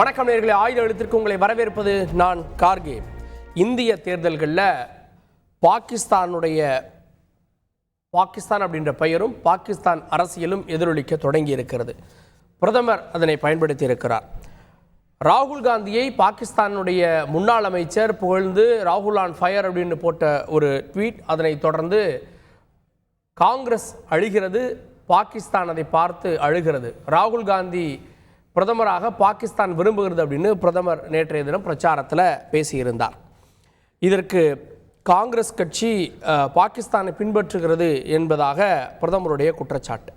வணக்கம் நேயர்களே, ஆயுத எழுத்திற்கு உங்களை வரவேற்பது நான் கார்கே. இந்திய தேர்தல்களில் பாகிஸ்தான் அப்படின்ற பெயரும் பாகிஸ்தான் அரசியலும் எதிரொலிக்க தொடங்கி இருக்கிறது. பிரதமர் அதனை பயன்படுத்தி இருக்கிறார். ராகுல் காந்தியை பாகிஸ்தானுடைய முன்னாள் அமைச்சர் புகழ்ந்து ராகுல் ஆன் ஃபயர் அப்படின்னு போட்ட ஒரு ட்வீட், அதனை தொடர்ந்து காங்கிரஸ் அழுகிறது, பாகிஸ்தான் அதை பார்த்து அழுகிறது. ராகுல் காந்தி பிரதமராக பாகிஸ்தான் விரும்புகிறது அப்படின்னு பிரதமர் நேற்றைய தினம் பிரச்சாரத்தில் பேசியிருந்தார். இதற்கு காங்கிரஸ் கட்சி பாகிஸ்தானை பின்பற்றுகிறது என்பதாக பிரதமருடைய குற்றச்சாட்டு.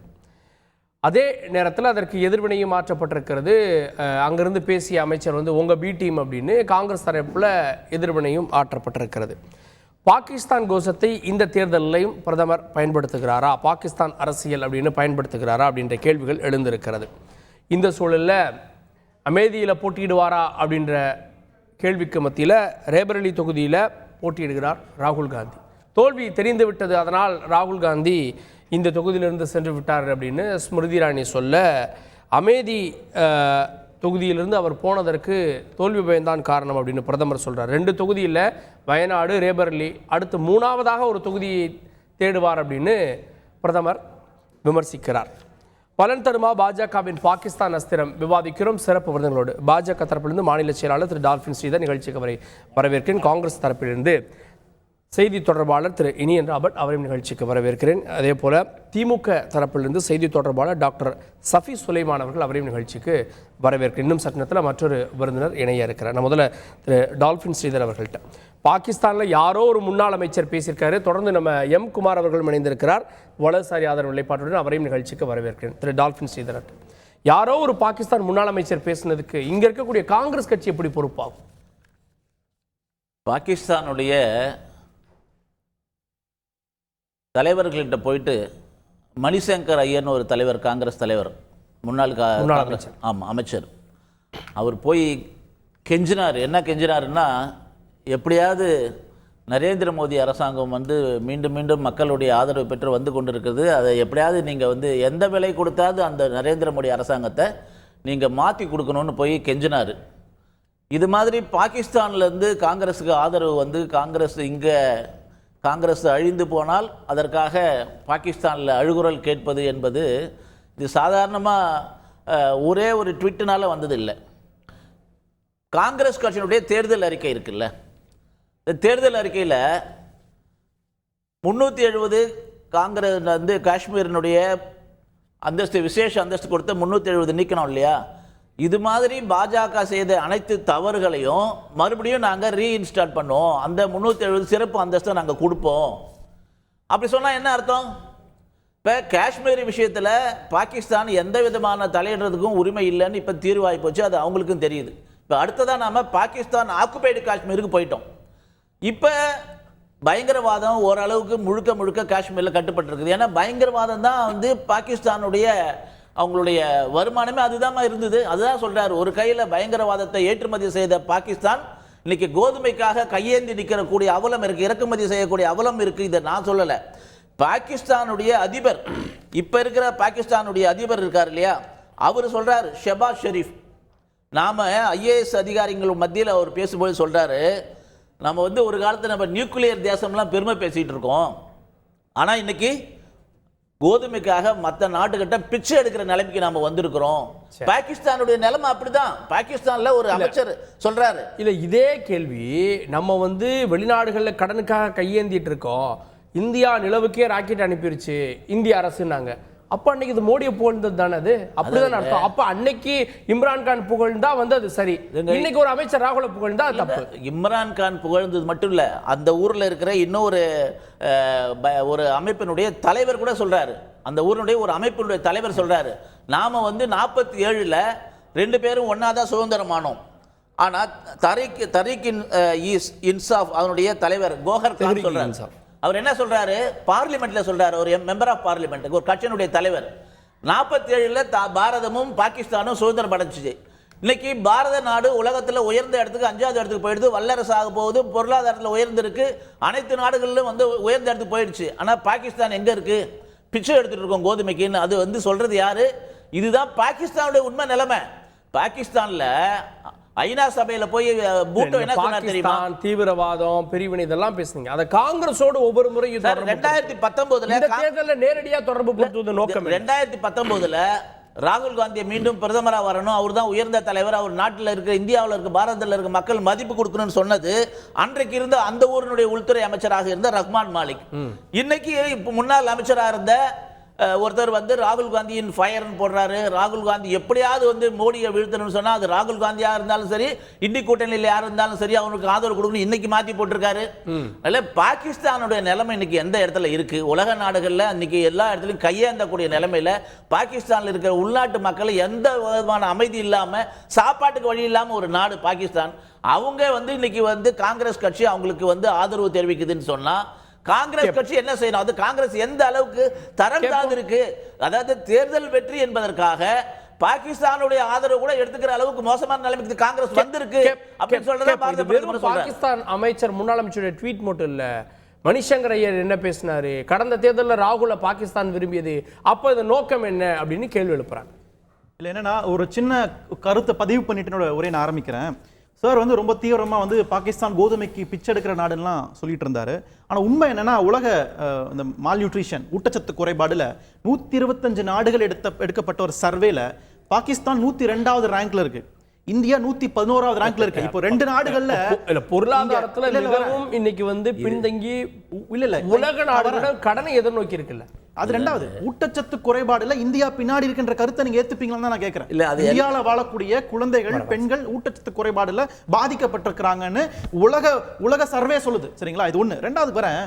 அதே நேரத்தில் அதற்கு எதிர்வினையும் மாற்றப்பட்டிருக்கிறது. அங்கிருந்து பேசிய அமைச்சர் உங்கள் பி டீம் அப்படின்னு காங்கிரஸ் தரப்பில் எதிர்வினையும் ஆற்றப்பட்டிருக்கிறது. பாகிஸ்தான் கோஷத்தை இந்த தேர்தலையும் பிரதமர் பயன்படுத்துகிறாரா, பாகிஸ்தான் அரசியல் அப்படின்னு பயன்படுத்துகிறாரா அப்படின்ற கேள்விகள் எழுந்திருக்கிறது. இந்த சூழலில் அமேதியில் போட்டியிடுவாரா அப்படின்ற கேள்விக்கு மத்தியில் ரேபரேலி தொகுதியில் போட்டியிடுகிறார் ராகுல் காந்தி. தோல்வி தெரிந்துவிட்டது, அதனால் ராகுல் காந்தி இந்த தொகுதியிலிருந்து சென்று விட்டார் அப்படின்னு ஸ்மிருதி இரானி சொல்ல, அமேதி தொகுதியிலிருந்து அவர் போனதற்கு தோல்வி பயம்தான் காரணம் அப்படின்னு பிரதமர் சொல்கிறார். 2 தொகுதியில் வயநாடு, ரேபரேலி, அடுத்து 3ஆவதாக ஒரு தொகுதியை தேடுவார் அப்படின்னு பிரதமர் விமர்சிக்கிறார். பலன் தருமா பாஜகவின் பாகிஸ்தான் அஸ்திரம் விவாதிக்கிறோம் சிறப்பு விருதுகளோடு. பாஜக தரப்பிலிருந்து மாநில செயலாளர் திரு டால்பின் ஸ்ரீதர் நிகழ்ச்சிக்கு வரவேற்கிறேன். காங்கிரஸ் தரப்பிலிருந்து செய்தி தொடர்பாளர் திரு இனியன் ராபர்ட், அவரையும் நிகழ்ச்சிக்கு வரவேற்கிறேன். அதே போல் திமுக தரப்பிலிருந்து செய்தி தொடர்பாளர் டாக்டர் சஃபி சுலைமான் அவர்கள், அவரையும் நிகழ்ச்சிக்கு வரவேற்கிறேன். இன்னும் சற்று நேரத்தில் மற்றொரு விருந்தினர் இணைய இருக்கிறார். நான் முதல்ல திரு டால்பின் ஸ்ரீதர் அவர்கள்ட்ட, பாகிஸ்தானில் யாரோ ஒரு முன்னாள் அமைச்சர் பேசியிருக்காரு, தொடர்ந்து நம்ம எம் குமார் அவர்களும் இணைந்திருக்கிறார் வலதுசாரி ஆதரவு நிலைப்பாட்டுடன், அவரையும் நிகழ்ச்சிக்கு வரவேற்கிறேன். திரு டால்பின் ஸ்ரீதர், யாரோ ஒரு பாகிஸ்தான் முன்னாள் அமைச்சர் பேசினதுக்கு இங்க இருக்கக்கூடிய காங்கிரஸ் கட்சி எப்படி பொறுப்பாகும்? பாகிஸ்தானுடைய தலைவர்கள்கிட்ட போயிட்டு மணிசங்கர் ஐயர்னு ஒரு தலைவர், காங்கிரஸ் தலைவர், முன்னாள் அமைச்சர், அவர் போய் கெஞ்சினார். என்ன கெஞ்சினாருன்னா, எப்படியாவது நரேந்திர மோடி அரசாங்கம் மீண்டும் மீண்டும் மக்களுடைய ஆதரவு பெற்று வந்து கொண்டிருக்கிறது, அதை எப்படியாவது நீங்கள் எந்த விலை கொடுத்தாது அந்த நரேந்திர மோடி அரசாங்கத்தை நீங்கள் மாற்றி கொடுக்கணும்னு போய் கெஞ்சினார். இது மாதிரி பாகிஸ்தான்லேருந்து காங்கிரஸுக்கு ஆதரவு காங்கிரஸ் அழிந்து போனால் அதற்காக பாகிஸ்தானில் அழுகுரல் கேட்பது என்பது இது சாதாரணமாக ஒரே ஒரு ட்விட்டுனால வந்ததில்லை. காங்கிரஸ் கட்சியினுடைய தேர்தல் அறிக்கை இருக்குல்ல, இந்த தேர்தல் அறிக்கையில் 370 காங்கிரஸ் காஷ்மீரினுடைய விசேஷ அந்தஸ்து கொடுத்த 370 நீக்கணும் இல்லையா? இது மாதிரி பாஜக செய்த அனைத்து தவறுகளையும் மறுபடியும் நாங்கள் ரீஇன்ஸ்டால் பண்ணோம், அந்த 370 சிறப்பு அந்தஸ்தை நாங்கள் கொடுப்போம். அப்படி சொன்னால் என்ன அர்த்தம்? இப்போ காஷ்மீர் விஷயத்தில் பாகிஸ்தான் எந்த விதமான தலையிடுறதுக்கும் உரிமை இல்லைன்னு இப்போ தீர்வாகி போச்சு, அது அவங்களுக்கும் தெரியுது. இப்போ அடுத்ததான் நாம் பாகிஸ்தான் ஆக்குபைடு காஷ்மீருக்கு போயிட்டோம். இப்போ பயங்கரவாதம் ஓரளவுக்கு முழுக்க காஷ்மீரில் கட்டுப்பட்டுருக்குது. ஏன்னா பயங்கரவாதம் தான் பாகிஸ்தானுடைய அவங்களுடைய வருமானமே அதுதான் இருந்தது. அதுதான் சொல்கிறார், ஒரு கையில் பயங்கரவாதத்தை ஏற்றுமதி செய்த பாகிஸ்தான் இன்னைக்கு கோதுமைக்காக கையேந்தி நிற்கக்கூடிய அவலம் இருக்குது, இறக்குமதி செய்யக்கூடிய அவலம் இருக்குது. இதை நான் சொல்லலை, பாகிஸ்தானுடைய அதிபர், இப்போ இருக்கிற பாகிஸ்தானுடைய அதிபர் இருக்கார் இல்லையா, அவர் சொல்கிறார், ஷெபாஸ் ஷெரீஃப், நாம் ஐஏஎஸ் அதிகாரிகள் மத்தியில் அவர் பேசும்போது சொல்கிறாரு, நம்ம ஒரு காலத்தில் நம்ம நியூக்ளியர் தேசம்லாம் பெருமை பேசிகிட்டு இருக்கோம், ஆனால் இன்னைக்கு கோதுமைக்காக மற்ற நாட்டுக்கிட்ட பிச்சை எடுக்கிற நிலைமைக்கு நாம வந்திருக்கிறோம். பாகிஸ்தானுடைய நிலைமை அப்படிதான். பாகிஸ்தான்ல ஒரு அமைச்சர் சொல்றாரு, இல்ல இதே கேள்வி நம்ம வெளிநாடுகளில் கடனுக்காக கையேந்திட்டு இருக்கோம், இந்தியா நிலவுக்கே ராக்கெட் அனுப்பிடுச்சு இந்திய அரசுனாங்க. அப்ப அன்னைக்கு இது மோடியை புகழ்ந்தது தானே, அது அப்படிதான் அர்த்தம். அப்ப அன்னைக்கு இம்ரான்கான் புகழ்ந்தா அது சரி, இன்னைக்கு ஒரு அமைச்சர் ராகுல புகழ்ந்தா தப்பு. இம்ரான்கான் புகழ்ந்தது மட்டும் இல்ல, அந்த ஊர்ல இருக்கிற இன்னொரு ஒரு அமைப்பினுடைய தலைவர் கூட சொல்றாரு, அந்த ஊருடைய ஒரு அமைப்பினுடைய தலைவர் சொல்றாரு, நாம 47ல் 2 பேரும் ஒன்னாதான் சுதந்திரமானோம். ஆனா தரீக் இன்சாஃப் அதனுடைய தலைவர் கோஹர் கான் சொல்றாரு, அவர் என்ன சொல்றாரு, பார்லிமெண்ட்ல சொல்றாரு, ஒரு மெம்பர் ஆஃப் பார்லிமெண்ட், ஒரு கட்சியினுடைய தலைவர், 47ல் பாரதமும் பாகிஸ்தானும் சுதந்திரம் அடைஞ்சிச்சு. இன்னைக்கு பாரத நாடு உலகத்தில் உயர்ந்த இடத்துக்கு 5வது இடத்துக்கு போயிடுது, வல்லரசு ஆக போகுது, பொருளாதாரத்தில் உயர்ந்திருக்கு, அனைத்து நாடுகளிலும் உயர்ந்த இடத்துக்கு போயிடுச்சு. ஆனால் பாகிஸ்தான் எங்க இருக்கு? பிச்சை எடுத்துட்டு இருக்கோம் கோதுமைக்குன்னு. அது சொல்றது யாரு? இதுதான் பாகிஸ்தானுடைய உண்மை நிலைமை. பாகிஸ்தான்ல ஐநா சபையில போய் பூட்டோ என்ன சொன்னார் தெரியுமா? பாகிஸ்தான் தீவிரவாதம் பிரிவினை இதெல்லாம் பேசுனீங்க. அத காங்கிரஸோடு ஒவ்வொரு முறையும் 2019 தேர்தலில் நேரடியா தொடர்பு படுத்துவது நோக்கம் 2019 ராகுல் காந்தியை மீண்டும் பிரதமரா வரணும், அவர் தான் உயர்ந்த தலைவர், அவர் நாட்டில் இருக்க இந்தியாவில் இருக்க பாரதத்தில் இருக்க மக்கள் மதிப்பு கொடுக்கணும்னு சொன்னது அன்றைக்கு இருந்த அந்த ஊரினுடைய உள்துறை அமைச்சராக இருந்த ரஹ்மான் மாலிக். இன்னைக்கு முன்னாள் அமைச்சராக இருந்த ஒருத்தர் வந்து ராகுல் காந்தியின் ஃபயர்னு போடுறாரு. ராகுல் காந்தி எப்படியாவது வந்து மோடியை வீழ்த்தணும்னு சொன்னா அது ராகுல் காந்தியா இருந்தாலும் சரி, இந்தி கூட்டணியில் யார் இருந்தாலும் சரி அவனுக்கு ஆதரவு கொடுக்கணும் இன்னைக்கு மாத்தி போட்டிருக்காரு. அதனால பாகிஸ்தானுடைய நிலைமை இன்னைக்கு எந்த இடத்துல இருக்கு? உலக நாடுகள்ல இன்னைக்கு எல்லா இடத்துலையும் கையேந்தக்கூடிய நிலைமையில பாகிஸ்தான்ல இருக்கிற உள்நாட்டு மக்கள் எந்த விதமான அமைதி இல்லாம சாப்பாட்டுக்கு வழி இல்லாம ஒரு நாடு பாகிஸ்தான். அவங்க வந்து இன்னைக்கு வந்து காங்கிரஸ் கட்சி அவங்களுக்கு வந்து ஆதரவு தெரிவிக்குதுன்னு சொன்னா காங்கிரஸ் கட்சி என்ன செய்யணும்? அது காங்கிரஸ் எந்த அளவுக்கு தரம் தாழ்ந்து இருக்கு? அதாவது தேர்தல் வெற்றி என்பதற்காக பாகிஸ்தானுடைய ஆதரவு கூட எடுத்துக்கிற அளவுக்கு மோசமான நிலைமைக்கு காங்கிரஸ் வந்திருக்கு அப்படின்னு சொல்றதா பாரத பிரதமர் சொல்றாரு. பாகிஸ்தான் அமைச்சர் முன்னாள் அமைச்சருடைய ட்வீட் மட்டும் இல்ல, மணிசங்கர் ஐயர் என்ன பேசினாரு, கடந்த தேர்தலில் ராகுல பாகிஸ்தான் விரும்பியது, அப்ப இந்த நோக்கம் என்ன அப்படின்னு கேள்வி எழுப்புறாங்க. இல்லை என்னன்னா ஒரு சின்ன கருத்தை பதிவு பண்ணிட்டு என்னோட உரையை நான் ஆரம்பிக்கிறேன். சார் வந்து ரொம்ப தீவிரமாக வந்து பாகிஸ்தான் கோதுமைக்கு பிச்சை எடுக்கிற நாடுலாம் சொல்லிட்டு இருந்தாரு. ஆனால் உண்மை என்னன்னா உலக இந்த மால் நியூட்ரிஷன் ஊட்டச்சத்து குறைபாடுல 125 நாடுகள் எடுக்கப்பட்ட ஒரு சர்வேல பாகிஸ்தான் 102வது ரேங்க்ல இருக்கு, இந்தியா 111வது ரேங்க்ல இருக்கு. இப்போ 2 நாடுகள்ல பொருளாதாரத்துல மிகவும் இன்னைக்கு வந்து பின்தங்கி இல்ல உலக நாடுகள் கடனை எதிர்நோக்கி இருக்குல்ல, அது ரெண்டாவது. ஊட்டச்சத்து குறைபாடுல இந்தியா பின்னாடி இருக்கின்ற கருத்தை நீங்க ஏத்துப்பீங்களான்னு நான் கேட்கிறேன். இல்ல அது இந்தியால வாழக்கூடிய குழந்தைகள் பெண்கள் ஊட்டச்சத்து குறைபாடுல பாதிக்கப்பட்டிருக்கிறாங்கன்னு உலக சர்வே சொல்லுது. சரிங்களா? இது ஒண்ணு. ரெண்டாவது வரேன்,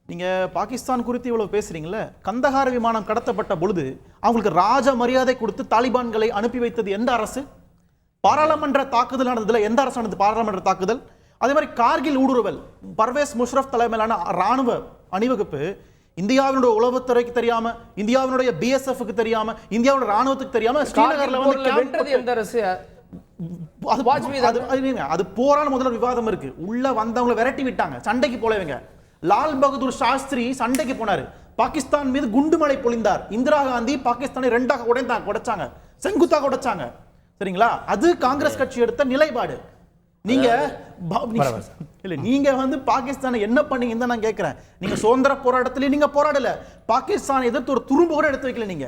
நீங்க பாகிஸ்தான் குறித்து இவ்வளவு பேசுறீங்கல்ல, கந்தஹார் விமானம் கடத்தப்பட்ட பொழுது அவங்களுக்கு ராஜ மரியாதை கொடுத்து தாலிபான்களை அனுப்பி வைத்தது எந்த அரசு? பாராளுமன்ற தாக்குதல் நடந்ததுல எந்த அரசு நடந்தது பாராளுமன்ற தாக்குதல்? அதே மாதிரி கார்கில் ஊடுருவல், பர்வேஸ் முஷரப் தலைமையிலான ராணுவ அணிவகுப்பு இந்தியாவினுடைய உளவுத்துறைக்கு தெரியாம, இந்தியாவினுடைய பிஎஸ்எஃப்க்கு தெரியாம, இந்தியாவோட ராணுவத்துக்கு தெரியாம ஸ்ரீநகர்ல வந்து எந்த அரசு? அது போரான முதல்ல விவாதம் இருக்கு. உள்ள வந்தவங்களை விரட்டி விட்டாங்க, சண்டைக்கு போலவங்க. லால் பகதூர் சாஸ்திரி சண்டைக்கு போனாரு, பாகிஸ்தான் மீது குண்டுமழை பொழிந்தார். இந்திரா காந்தி பாகிஸ்தானை 2ஆக உடைச்சாங்க, செங்குத்தாக உடைச்சாங்க. சரிங்களா? அது காங்கிரஸ் கட்சி எடுத்த நிலைப்பாடு. நீங்க இல்ல நீங்க வந்து பாகிஸ்தானை என்ன பண்ணீங்கன்னு நான் கேட்கிறேன். நீங்க சுதந்திர போராட்டத்திலே நீங்க போராடல, பாகிஸ்தான் எதிர்த்து ஒரு துரும்பு கூட எடுத்து வைக்கல நீங்க.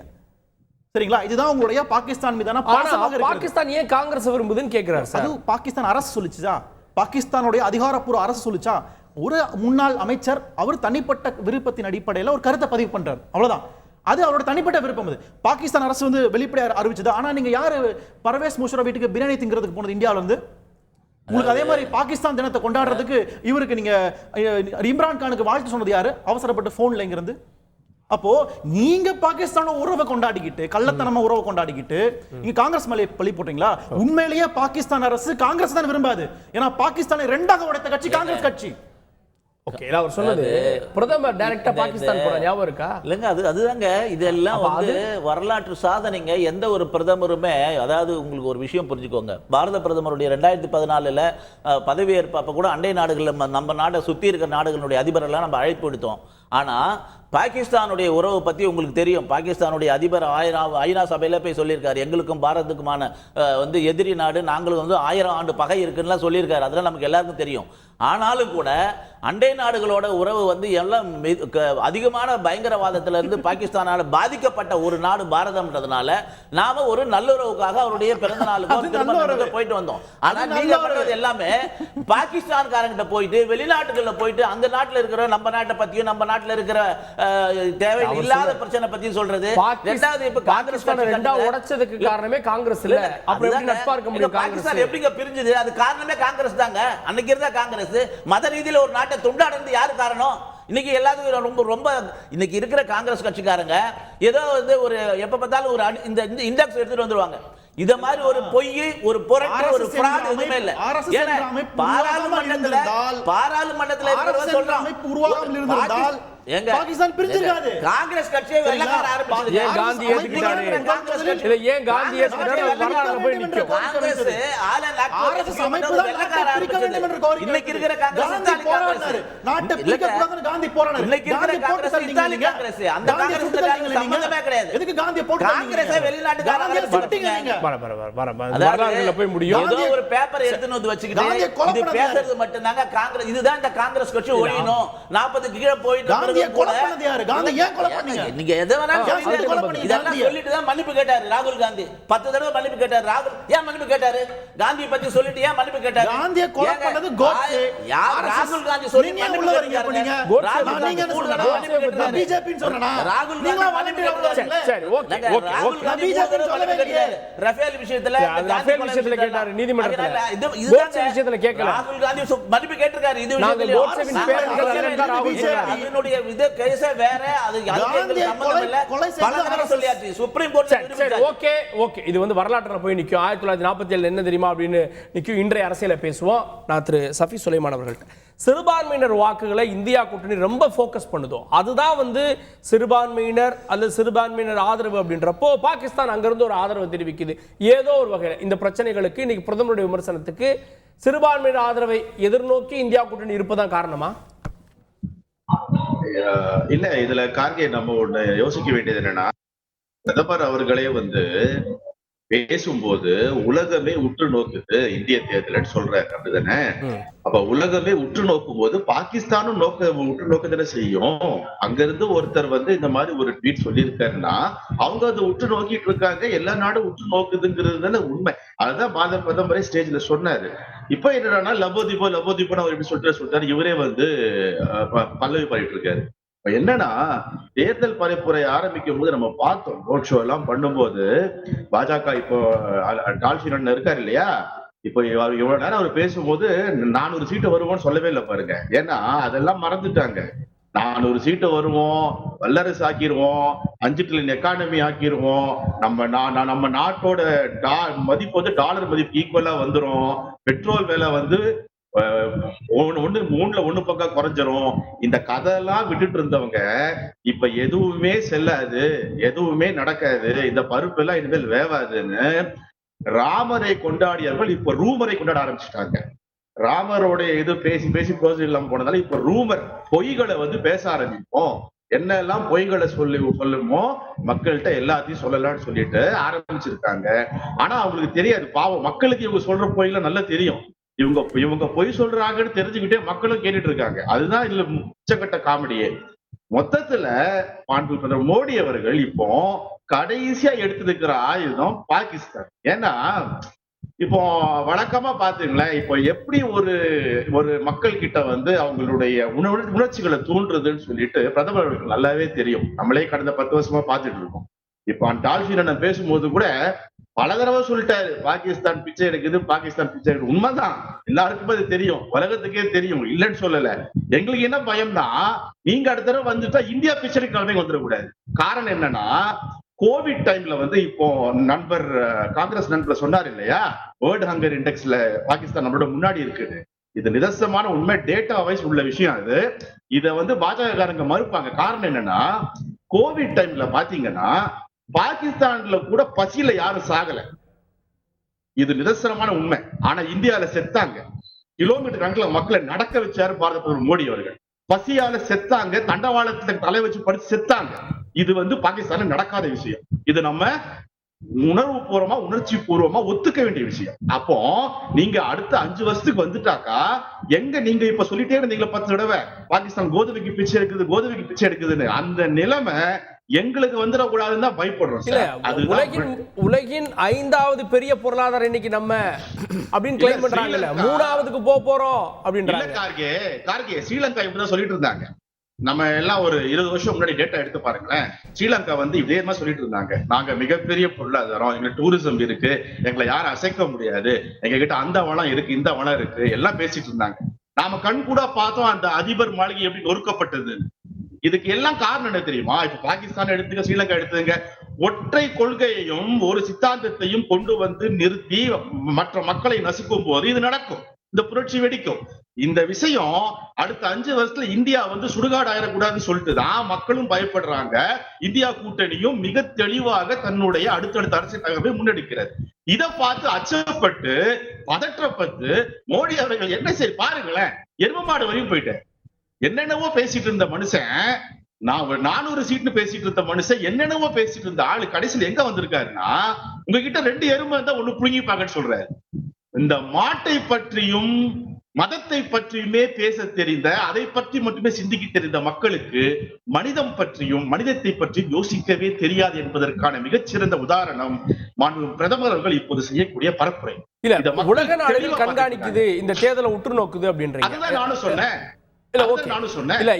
சரிங்களா? இதுதான் உங்களுடைய பாகிஸ்தான் மீதான பாசமாக இருக்கு. பாகிஸ்தான் ஏன் காங்கிரஸ் விரும்புதுன்னு கேக்குறாரு சார். அது பாகிஸ்தான் அரசு சொல்லுச்சா? பாகிஸ்தானுடைய அதிகாரப்பூர்வ அரசு சொல்லுச்சா? ஒரு முன்னாள் அமைச்சர் அவர் தனிப்பட்ட விருப்பத்தின் அடிப்படையில் ஒரு கருத்தை பதிவு பண்றாரு, அவ்வளவுதான். அது அவரோட தனிப்பட்ட விருப்பம். அது பாகிஸ்தான் அரசு வந்து வெளிப்படையாக அறிவிச்சது. ஆனா நீங்க யாரு பர்வேஸ் முஷரப் வீட்டுக்கு பிரியாணி திங்கிறதுக்கு போனது இந்தியாவில இருந்து? உங்களுக்கு அதே மாதிரி பாகிஸ்தான் தினத்தை கொண்டாடுறதுக்கு இவருக்கு நீங்க இம்ரான் கானுக்கு வாழ்த்து சொன்னது யாரு? அவசரப்பட்டு போன்ல இங்கிருந்து. அப்போ நீங்க பாகிஸ்தான உறவை கொண்டாடிக்கிட்டு, கள்ளத்தனமா உறவை கொண்டாடிக்கிட்டு நீங்க காங்கிரஸ் மேலே பழி போட்டீங்களா? உண்மையிலேயே பாகிஸ்தான் அரசு காங்கிரஸ் தான் விரும்பாது. ஏன்னா பாகிஸ்தானை 2ஆக உடைத்த கட்சி காங்கிரஸ் கட்சி. ஓகே, அவர் சொன்னது பிரதமர் டைரக்டா பாகிஸ்தான் போற ஞாபகம் இருக்கா? இல்லைங்க, அதுதாங்க இதெல்லாம் வந்து வரலாற்று சாதனைங்க. எந்த ஒரு பிரதமருமே, அதாவது உங்களுக்கு ஒரு விஷயம் புரிஞ்சுக்கோங்க, பாரத பிரதமருடைய 2014 பதவியேற்பு அப்ப கூட அண்டை நாடுகளில் நம்ம நாட்டை சுற்றி இருக்கிற நாடுகளுடைய அதிபரெல்லாம் நம்ம அழைப்பு விடுத்தோம். ஆனால் பாகிஸ்தானுடைய உறவை பற்றி உங்களுக்கு தெரியும். பாகிஸ்தானுடைய அதிபர் ஐநா சபையில் போய் சொல்லியிருக்காரு, எங்களுக்கும் பாரதத்துக்குமான வந்து எதிரி நாடு, நாங்களும் வந்து 1000 ஆண்டு பகை இருக்குன்னு சொல்லியிருக்காரு. அதெல்லாம் நமக்கு எல்லாருக்கும் தெரியும். ஆனாலும் கூட அண்டை நாடுகளோட உறவு வந்து எல்லாம் அதிகமான பயங்கரவாதத்திலிருந்து பாகிஸ்தானால பாதிக்கப்பட்ட ஒரு நாடு பாரதம்ன்றதுனால நாம ஒரு நல்லுறவுக்காக அவருடைய பிறந்த நாளுக்கு போயிட்டு வந்தோம். ஆனா நீங்க பண்றது எல்லாமே பாகிஸ்தான்காரங்கிட்ட போயிட்டு, வெளிநாட்டுகள்ல போயிட்டு, அந்த நாட்டுல இருக்கிற நம்ம நாட்டை பத்தியும் நம்ம நாட்டுல இருக்கிற தேவை இல்லாத பிரச்சனை பத்தி சொல்றது. ரெண்டாவது, இப்ப காங்கிரஸ் உடைச்சதுக்கு காரணமே காங்கிரஸ் இல்ல. அப்புறம் எப்படி நட்பா இருக்க முடியும்? பாகிஸ்தான் எப்படிங்க பிரிஞ்சது? அது காரணமே காங்கிரஸ் தாங்க. அன்னைக்கு இருந்த காங்கிரஸ் மத ரீதியில ஒரு நாட்டை துண்டாடுறது யாரு காரணம்? இன்னைக்கு எல்லாத்துக்கும் ரொம்ப ரொம்ப இன்னைக்கு இருக்கிற காங்கிரஸ் கட்சிக்காரங்க ஏதோ வந்து ஒரு எப்ப பார்த்தாலும் ஒரு இந்த இண்டெக்ஸ் எடுத்துட்டு வந்துருவாங்க. இத மாதிரி ஒரு பொய், ஒரு புரட்டு, ஒரு ஃப்ராட் எதுவுமே இல்ல. பாராளுமன்றத்துல இருக்கிறத சொல்றாங்க. எங்க பாகிஸ்தான் பிரிஞ்சிருக்காது. காங்கிரஸ் கட்சியை வெள்ளக்கார ஆரம்பிச்சது ஏன் காந்தி ஏத்துக்கிட்டாரு? இல்ல ஏன் காந்தி ஏத்துக்கிட்டாரு? வரலாறுல போய் நிக்கும். காங்கிரஸ் RSS அமைப்பு தான் நாட்டை பிரிக்க வேண்டும் என்று கோரிக்கை இன்னைக்கு இருக்கிற காங்கிரஸ் காந்தி போராடினாரு. நாட்டை பிரிக்க கூடாதுன்னு காந்தி போராடினாரு. இன்னைக்கு இருக்கிற காந்தி போட்டு காங்கிரஸ் தள்ளிட்டீங்க இத்தாலி நீங்க. காங்கிரஸ் அந்த காந்தியை காங்கிரஸ் சுட்டு தள்ளிட்டீங்க சம்பந்தமே நீங்க. கிடையாது. எதுக்கு காந்தியை போட்டு காங்கிரஸை வெளிநாட்டுக்காரங்க சுட்டீங்க நீங்க. வரலாறுல போய் முடியும். ஏதோ ஒரு பேப்பர் எடுத்துன்னு வந்து காந்தியை கொலை வச்சுக்கிட்டு இது பண்ணது பேசுறது மட்டும்தாங்க காங்கிரஸ். இதுதான் இந்த காங்கிரஸ் கட்சி ஒழியணும். 40 கீழே போயிட்டு காந்தியை கொலை பண்ணது யாரு? காந்தி ஏன் கொலை பண்ணீங்க? நீங்க எதை வேணாலும் ஏன் சொல்லுங்க. கொலை பண்ணீங்க இதெல்லாம் காந்தியை? சொல்லிட்டு தான் மன்னிப்பு கேட்டாரு ராகுல் காந்தி. 10 தடவை மன்னிப்பு கேட்டாரு. ராகுல் ஏன் மன்னிப்பு கேட்டாரு? காந்தியை பத்தி சொல்லிட்டு ஏன் மன்னிப்பு கேட்டாரு? காந்தியை கொலை பண்ணது கோட்சே. யார் ராகுல் காந்தி சொல்லி நீங்க மன்னிப்பு உள்ள வரீங்க அப்ப நீங்க. ராகுல் நீங்க என்ன மூணு சொல்றீங்க? தடவை மன்னிப்பு கேட்டாரு. பிஜேபின்னு சொல்றேனா? ராகுல் நீங்க காந்தி மன்னிப்பு மன்னிப்பு கேட்டாரு. சரி, ஓகே, ஓகே, ராகுல் ஓகே. காந்தி பிஜேபி சொல்லவே இல்லையே. ரஃபேல் விஷயத்துல அது ரஃபேல் விஷயத்துல கேட்டாரு நீதிமன்றத்துல. கோட்சே விஷயத்துல கேட்கல. ராகுல் காந்தி மன்னிப்பு கேட்டிருக்காரு. இது நாங்க விஷயத்துல கோட்சேவின் பேர் சொல்லல ராகுல் சொல்றாரு. அதனுடைய இது கேஸே வேற. அது காந்தியை சம்பந்தம் இல்ல. கொலை பல செய்த தடவை சொல்லியாச்சு. சுப்ரீம் கோர்ட் சரி, ஓகே, ஓகே. இது வந்து வரலாற்றுல போய் நிக்கும். 1947 என்ன தெரியுமா அப்படின்னு நிக்கும். இன்றைய அரசியலை பேசுவோம். நான் திரு சஃபி சுலைமான் அவர்கள்ட்ட சிறுபான்மையினர் வாக்குகளை இந்தியா கூட்டணி ரொம்ப ஃபோக்கஸ் பண்ணுதோ அதுதான் வந்து சிறுபான்மையினர் அல்லது சிறுபான்மையினர் ஆதரவு அப்படின்றப்போ பாகிஸ்தான் அங்கிருந்து ஒரு ஆதரவு தெரிவிக்குது. ஏதோ ஒரு வகையில் இந்த பிரச்சனைகளுக்கு இன்னைக்கு பிரதமருடைய விமர்சனத்துக்கு சிறுபான்மையினர் ஆதரவை எதிர்நோக்கி இந்தியா கூட்டணி இருப்பதான் காரணமா? இல்ல, இதுல கார்கே நம்ம ஒண்ணு யோசிக்க வேண்டியது என்னன்னா, பிரதமர் அவர்களே வந்து பேசும்போது உலகமே உற்று நோக்குது இந்திய தேர்தல் சொல்றாரு, அப்படிதானே? அப்ப உலகமே உற்று நோக்கும் போது பாகிஸ்தானும் உற்று நோக்க தானே செய்யும். அங்க இருந்து ஒருத்தர் வந்து இந்த மாதிரி ஒரு ட்வீட் சொல்லியிருக்காருன்னா அவங்க அதை உற்று நோக்கிட்டு இருக்காங்க. எல்லா நாடும் உற்று நோக்குதுங்கிறது தானே உண்மை. அதுதான் பாரத பிரதமரே ஸ்டேஜ்ல சொன்னாரு. இப்ப என்னன்னா லபோதிபோ அவர் எப்படி சொல்லிட்டாரு, இவரே வந்து பல்லவி பாடிட்டு இருக்காரு. என்னன்னா தேர்தல் பரப்புரை ஆரம்பிக்கும் போது நம்ம பார்த்தோம், ரோட் ஷோ எல்லாம் பண்ணும்போது பாஜக இப்போ டால்ஃபின் இருக்காரு இல்லையா, இப்போ இவ்வளவு நேரம் அவர் பேசும்போது 400 சீட்டு வருவோம்னு சொல்லவே இல்லை பாருங்க. ஏன்னா அதெல்லாம் மறந்துட்டாங்க. 400 சீட்டு வருவோம், வல்லரசு ஆக்கிடுவோம், 5 ட்ரில்லியன் எக்கானமி ஆக்கிடுவோம், நம்ம நாட்டோட மதிப்பு வந்து டாலர் மதிப்பு ஈக்குவலா வந்துரும், பெட்ரோல் விலை வந்து 1 பக்கம் குறைஞ்சிரும். இந்த கதையெல்லாம் விட்டுட்டு இருந்தவங்க இப்ப எதுவுமே செல்லாது, எதுவுமே நடக்காது, இந்த பருப்பு எல்லாம் இனிமேல் வேவாதுன்னு ராமரை கொண்டாடியவர்கள் இப்ப ரூமரை கொண்டாட ஆரம்பிச்சுட்டாங்க. ராமரோட இது பேசி பேசி ப்ரோஜனம் இல்லாம போனதால இப்ப ரூமர் பொய்களை வந்து பேச ஆரம்பிப்போம். என்னெல்லாம் பொய்களை சொல்லுமோ மக்கள்கிட்ட எல்லாத்தையும் சொல்லலாம்னு சொல்லிட்டு ஆரம்பிச்சிருக்காங்க. ஆனா அவங்களுக்கு தெரியாது, பாவம் மக்களுக்கு இவங்க சொல்ற பொய்லாம் நல்லா தெரியும். இவங்க பொய் சொல்றாங்கன்னு தெரிஞ்சுக்கிட்டே மக்களும் கேட்டுட்டு இருக்காங்க. அதுதான் இதுல உச்சகட்ட காமெடியே. மொத்தத்துல பிரதமர் மோடி அவர்கள் இப்போ கடைசியா எடுத்திருக்கிற ஆயுதம் பாகிஸ்தான். ஏன்னா இப்போ வழக்கமா பாத்தீங்களேன், இப்போ எப்படி ஒரு மக்கள் கிட்ட வந்து அவங்களுடைய உணர்ச்சிகளை தூண்டுறதுன்னு சொல்லிட்டு பிரதமர் அவர்களுக்கு நல்லாவே தெரியும். நம்மளே கடந்த 10 வருஷமா பாத்துட்டு இருக்கோம். இப்போ டால்ஃபின் பேசும்போது கூட பல தடவை சொல்லிட்டாரு, பாகிஸ்தான் பிச்சை எடுக்குது, பாகிஸ்தான் பிச்சை எடுக்குது. உண்மைதான், எல்லாருக்கும் அது தெரியும், உலகத்துக்கே தெரியும், இல்லைன்னு சொல்லல. எங்களுக்கு என்ன பயம்னா, நீங்க அடுத்த தடவை வந்துட்டா இந்தியா பிச்சை எடுக்க வந்துடக்கூடாது. காரணம் என்னன்னா, கோவிட் டைம்ல வந்து இப்போ காங்கிரஸ் நண்பர் சொன்னார் இல்லையா, வேர்ல்ட் ஹங்கர் இண்டெக்ஸ்ல பாகிஸ்தான் நம்மளோட முன்னாடி இருக்குது. இது நிதர்சனமான உண்மை, டேட்டா வைஸ் உள்ள விஷயம். அது இத வந்து பாஜகக்காரங்க மறுப்பாங்க. காரணம் என்னன்னா, கோவிட் டைம்ல பாத்தீங்கன்னா பாகிஸ்தான்ல கூட பசியில யாரும் சாகல, இது நிதர்சனமான உண்மை. ஆனா இந்தியால செத்தாங்க, கிலோமீட்டர் கணக்குல மக்களை நடக்க வச்சாரு பாரத பிரதமர் மோடி அவர்கள். பசியால செத்தாங்க, தண்டவாளத்துல தலை வச்சு படிச்சு செத்தாங்க. இது வந்து பாகிஸ்தான்ல நடக்காத விஷயம். இது நம்ம உணர்வு பூர்வமா உணர்ச்சி பூர்வமா ஒத்துக்க வேண்டிய விஷயம். அப்போ நீங்க அடுத்த 5 வருஷத்துக்கு வந்துட்டாக்கா எங்க நீங்க இப்ப சொல்லிட்டே இருந்தீங்களா 10 தடவை பாகிஸ்தான் கோதுமைக்கு பிச்சை எடுக்குதுன்னு, அந்த நிலைமை எங்களுக்கு வந்துடக்கூடாதுன்னு தான் பயப்படுறோம். உலகின் 5வது பெரிய பொருளாதாரம் இன்னைக்கு நம்ம அப்படின்னு கிளைம் பண்றாங்கல்ல, 3வதுக்கு போறோம் அப்படின்றாங்க. கார்கே ஸ்ரீலங்கா இப்படிதான் சொல்லிட்டு இருந்தாங்க. நம்ம எல்லாம் ஒரு 20 வருஷம் முன்னாடி டேட்டா எடுத்து பாருங்களேன். ஸ்ரீலங்கா வந்து இதே மாதிரி சொல்லிட்டு இருந்தாங்க, நாங்க மிகப்பெரிய பொருளாதாரம், எங்களுக்கு டூரிசம் இருக்கு, எங்களை யாரும் அசைக்க முடியாது, எங்க கிட்ட அந்த வளம் இருக்கு, இந்த வளம் இருக்கு, எல்லாம் பேசிட்டு இருந்தாங்க. நாம கண் கூட பார்த்தோம் அந்த அதிபர் மாளிகை எப்படி நொறுக்கப்பட்டது. இதுக்கு எல்லாம் காரணம் என்ன தெரியுமா? இப்ப பாகிஸ்தான் எடுத்துக்க, ஸ்ரீலங்கா எடுத்துங்க, ஒற்றை கொள்கையையும் ஒரு சித்தாந்தத்தையும் கொண்டு வந்து நிறுத்தி மற்ற மக்களை நசுக்கும் போது இது நடக்கும், இந்த புரட்சி வெடிக்கும். இந்த விஷயம் அடுத்த 5 வருஷத்துல இந்தியா வந்து சுடுகாடு ஆயிடக்கூடாதுன்னு சொல்லிட்டு தான் மக்களும் பயப்படுறாங்க. இந்தியா கூட்டணியும் மிக தெளிவாக தன்னுடைய அடுத்தடுத்த அரசியல் தகவலை முன்னெடுக்கிறது. இதை பார்த்து அச்சப்பட்டு பதற்றப்பட்டு மோடி அவர்கள் என்ன செய்ய பாருங்களேன், எரும மாடு வரையும் போயிட்டார். என்னென்னவோ பேசிட்டு இருந்த மனுஷன், நான் 400 சீட்னு பேசிட்டு இருந்த மனுஷன் என்னென்னவோ பேசிட்டு இருந்த ஆளு கடைசியில் எங்க வந்திருக்காருன்னா, உங்ககிட்ட 2 எருமை இருந்தா ஒண்ணு புழுங்கிப்பாங்கன்னு சொல்றாரு. இந்த மாட்டை பற்றியும் மதத்தை பற்றியுமே பேச தெரிந்த, அதை பற்றி மட்டுமே சிந்திக்க தெரிந்த மக்களுக்கு மனிதம் பற்றியும் மனிதத்தை பற்றியும் யோசிக்கவே தெரியாது என்பதற்கான மிகச்சிறந்த உதாரணம் மாண்பு பிரதமர் அவர்கள் இப்போது செய்யக்கூடிய பரப்புரை. இல்ல, உலக நாடுகள் கண்காணிக்குது, இந்த தேர்தலை உற்று நோக்குது அப்படின்றீங்க. அதுதான் நானும் சொன்னேன்.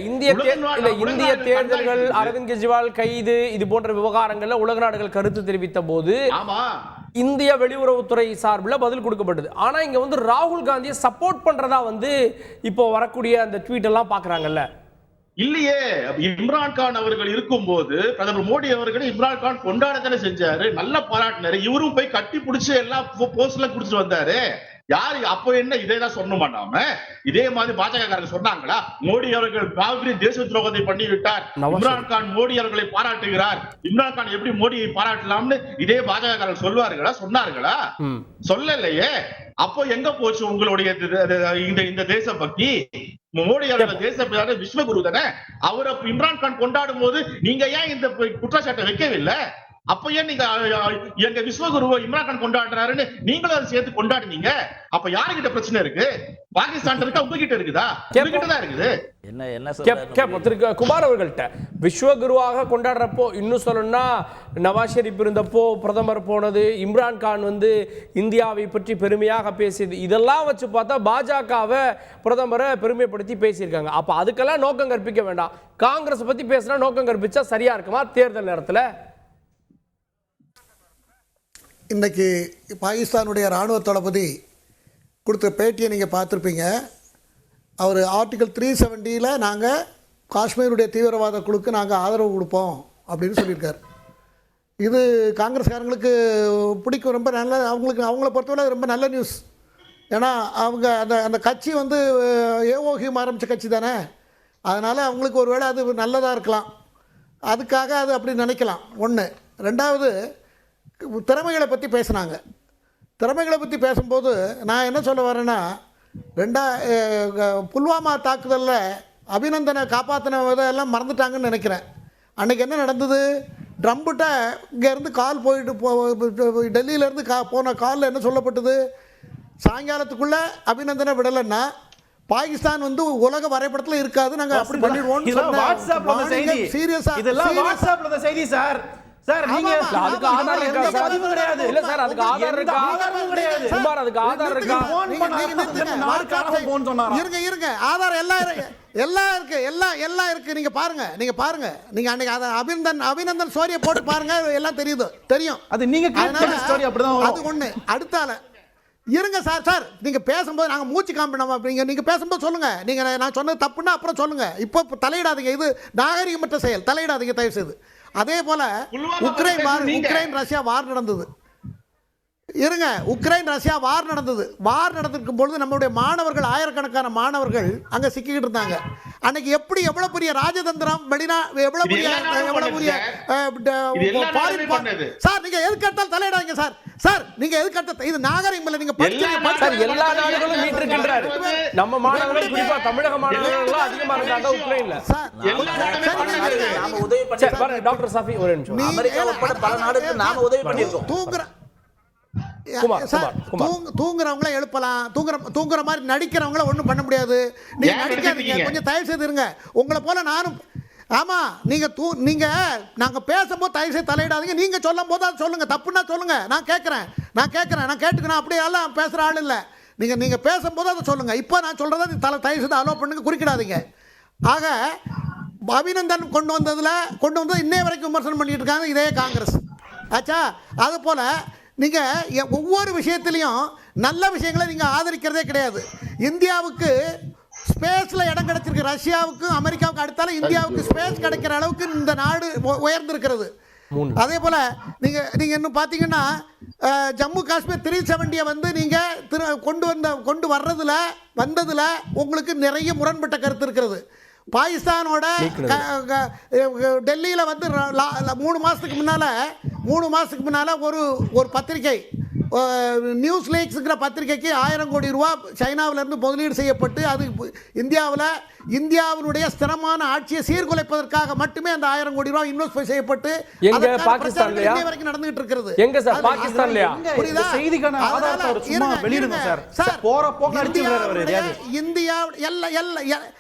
இந்திய தேர்தல்கள், அரவிந்த் கெஜ்ரிவால் கைது, இது போன்ற விவகாரங்கள்ல உலக நாடுகள் கருத்து தெரிவித்த போது இந்திய வெளியுறவுத்துறை சார்பில் பதில் கொடுக்கப்பட்டது. ஆனா இங்க வந்து ராகுல் காந்தியை சப்போர்ட் பண்றதா வந்து இப்போ வரக்கூடிய அந்த ட்வீட் எல்லாம் பாக்குறாங்கல்ல. இல்லையே, இம்ரான்கான் அவர்கள் இருக்கும் போது பிரதமர் மோடி அவர்கள் இம்ரான்கான் கொண்டாடத்தானே செஞ்சாரு, நல்ல பாராட்டினாரு. இவரும் போய் கட்டி பிடிச்சு எல்லாம் போஸ்ட் எல்லாம் குடிச்சிட்டு வந்தாரு. யாரு அப்போ என்ன இதேதான் சொன்னோமா நாம? இதே மாதிரி பாஜக சொன்னாங்களா? மோடி அவர்கள் மாபெரிய தேச துரோகத்தை பண்ணி விட்டார், இம்ரான்கான் மோடி அவர்களை பாராட்டுகிறார், இம்ரான்கான் எப்படி மோடியை பாராட்டலாம்னு இதே பாஜக சொல்வார்களா? சொன்னார்களா? சொல்லலையே. அப்போ எங்க போச்சு உங்களுடைய இந்த தேசபக்தி? மோடி அவர்கள் தேச விஸ்வகுரு தானே. அவர் இம்ரான்கான் கொண்டாடும் போது நீங்க ஏன் இந்த குற்றச்சாட்டை வைக்கவில்லை? அப்ப ஏன் நீங்க எங்க விஸ்வகுருவை இம்ரான்கான் கொண்டாடுறாருன்னு நீங்களும் அதை சேர்த்து கொண்டாடுனீங்க? அப்ப யாருகிட்ட பிரச்சனை இருக்கு? பாகிஸ்தான் இருக்கா, உங்ககிட்ட இருக்குதா? உங்ககிட்ட தான் இருக்குது. என்ன குமார் அவர்கள்ட்ட விஸ்வகுருவாக கொண்டாடுறப்போ, இன்னும் சொல்லணும்னா நவாஸ் ஷெரீப் இருந்தப்போ பிரதமர் போனது, இம்ரான்கான் வந்து இந்தியாவை பற்றி பெருமையாக பேசியது, இதெல்லாம் வச்சு பார்த்தா பாஜகவை பிரதமரை பெருமைப்படுத்தி பேசியிருக்காங்க. அப்ப அதுக்கெல்லாம் நோக்கம் கற்பிக்க வேண்டாம். காங்கிரஸ் பத்தி பேசினா நோக்கம் கற்பிச்சா சரியா இருக்குமா தேர்தல் நேரத்துல? இன்றைக்கி பாகிஸ்தானுடைய இராணுவ தளபதி கொடுத்த பேட்டியை நீங்கள் பார்த்துருப்பீங்க. அவர் ஆர்டிகல் 370 நாங்கள் காஷ்மீருடைய தீவிரவாத குழுக்கு நாங்கள் ஆதரவு கொடுப்போம் அப்படின்னு சொல்லியிருக்காரு. இது காங்கிரஸ்காரங்களுக்கு பிடிக்கும், ரொம்ப நல்ல, அவங்கள பொறுத்தவரை ரொம்ப நல்ல நியூஸ். ஏன்னா அவங்க அந்த கட்சி வந்து ஏஓஹியம் ஆரம்பித்த கட்சி தானே, அதனால் அவங்களுக்கு ஒரு வேளை அது நல்லதாக இருக்கலாம், அதுக்காக அது அப்படி நினைக்கலாம். ஒன்று. ரெண்டாவது, திறமைகளை பற்றி பேசுனாங்க. திறமைகளை பற்றி பேசும்போது நான் என்ன சொல்ல வரேன்னா, புல்வாமா தாக்குதலில் அபிநந்தனை காப்பாற்றின இதெல்லாம் மறந்துட்டாங்கன்னு நினைக்கிறேன். அன்றைக்கி என்ன நடந்தது? ட்ரம்புட்ட இங்கேருந்து கால் போயிட்டு டெல்லியிலேருந்து போன காலில் என்ன சொல்லப்பட்டது? சாயங்காலத்துக்குள்ளே அபிநந்தனை விடலைன்னா பாகிஸ்தான் வந்து உலக வரைபடத்தில் இருக்காது, நாங்கள் அப்படி பண்ணிடுவோம். சீரியஸாக செய்தி சார். சார் நீங்க அதுக்கு ஆதார் இருக்கா சார்? இல்ல சார், அதுக்கு ஆதார் இருக்கா? சுமார் அதுக்கு ஆதார் இருக்கா? இருங்க ஆதார் எல்லாம் இருக்கு. நீங்க பாருங்க நீங்க அன்னைக்கு அபிநந்தன் ஸ்டோரியை போட்டு பாருங்க, எல்லாம் தெரியும். அது நீங்க ஸ்டோரி அப்படிதான். அது ஒண்ணு. அடுத்தால இருங்க சார் நீங்க பேசும்போது நாங்க மூச்சு காம்பி நீங்க பேசும்போது சொல்லுங்க. நீங்க நான் சொன்னது தப்புன்னா அப்புறம் சொல்லுங்க. இப்போ தலையிடாதீங்க, இது நாகரிகமற்ற செயல், தலையிடாதீங்க தயவு செய்து. அதே போல உக்ரைன் ரஷ்யா வார் நடந்தது. இருங்க, உக்ரைன் ரஷ்யா வார் நடந்தது. வார் நடந்திருக்கும் பொழுது நம்மளுடைய மாணவர்கள், ஆயிரக்கணக்கான மாணவர்கள் அங்க சிக்கிக்கிட்டு இருந்தாங்க. அன்னைக்கு எவ்வளவு பெரிய ராஜதந்திரம், எவ்வளவு பெரிய சார். நீங்க எதுக்கு எடுத்தாலும் தலையிடாதீங்க சார். நீங்க எதுக்கு எடுத்த இது நாகரிகம் இல்ல. நீங்க எல்லா நாடுகளும் மீட்டிருக்கின்றார். நம்ம மாணவர்கள், குறிப்பா தமிழக மாணவர்கள் அதிகமா இருக்காங்க உக்ரைன்ல. டாக்டர் சாஃபி ஒரு நிமிஷம். அமெரிக்கா உட்பட பல நாடுகளுக்கு நாம உதவி பண்ணியிருக்கோம். தூங்குறவங்கள எழுப்பலாம், தூங்குற மாதிரி நடிக்கிறவங்கள ஒன்றும் பண்ண முடியாது. நீங்க நடிக்காதீங்க, கொஞ்சம் தயவு செய்து இருங்க. உங்களை போல நானும். ஆமா, நீங்க நாங்க பேசும்போது தயவு செய்து தலையிடாதீங்க. நீங்க சொல்லும் போது அது சொல்லுங்க, தப்புன்னா சொல்லுங்க. நான் கேட்டுக்கிறேன். அப்படியே எல்லாம் பேசுற ஆள் இல்லை. நீங்க பேசும்போது அதை சொல்லுங்க. இப்போ நான் சொல்றதை தயவு செய்து அலோ பண்ணுங்க, குறுக்கிடாதீங்க. ஆக அபிநந்தன் கொண்டு வந்தது இன்னைய வரைக்கும் விமர்சனம் பண்ணிட்டு இருக்காங்க இதே காங்கிரஸ். ஆச்சா, அது போல நீங்க ஒவ்வொரு விஷயத்திலையும் நல்ல விஷயங்களை நீங்க ஆதரிக்கிறதே கிடையாது. இந்தியாவுக்கு ஸ்பேஸ்ல இடம் கிடைச்சிருக்கு. ரஷ்யாவுக்கும் அமெரிக்காவுக்கும் அடுத்தாலும் இந்தியாவுக்கு ஸ்பேஸ் கிடைக்கிற அளவுக்கு இந்த நாடு உயர்ந்திருக்கிறது. அதே போல நீங்க இன்னும் பாத்தீங்கன்னா ஜம்மு காஷ்மீர் 370 வந்து நீங்கள் கொண்டு வந்ததுல உங்களுக்கு நிறைய முரண்பட்ட கருத்து இருக்கிறது. பாகிஸ்தானோட டெல்லியில் வந்து 3 மாதத்துக்கு முன்னால் ஒரு பத்திரிகை நியூஸ் லீக்ஸுங்கிற பத்திரிகைக்கு 1000 கோடி ரூபா சைனாவிலிருந்து முதலீடு செய்யப்பட்டு அது இந்தியாவினுடைய ஸ்திரமான ஆட்சியை சீர்குலைப்பதற்காக மட்டுமே அந்த 1000 கோடி ரூபாய் இன்வெஸ்ட் செய்யப்பட்டு பாகிஸ்தான்லயா வரைக்கும் நடந்துகிட்டு இருக்கிறது. எங்க சார் பாகிஸ்தான்லயா? புரியுதா? செய்திக்கான ஆதாரத்தை அவர் சும்மா வெளியிடுங்க சார். போற போக்கு அடிச்சுறாரு அவர். இந்தியா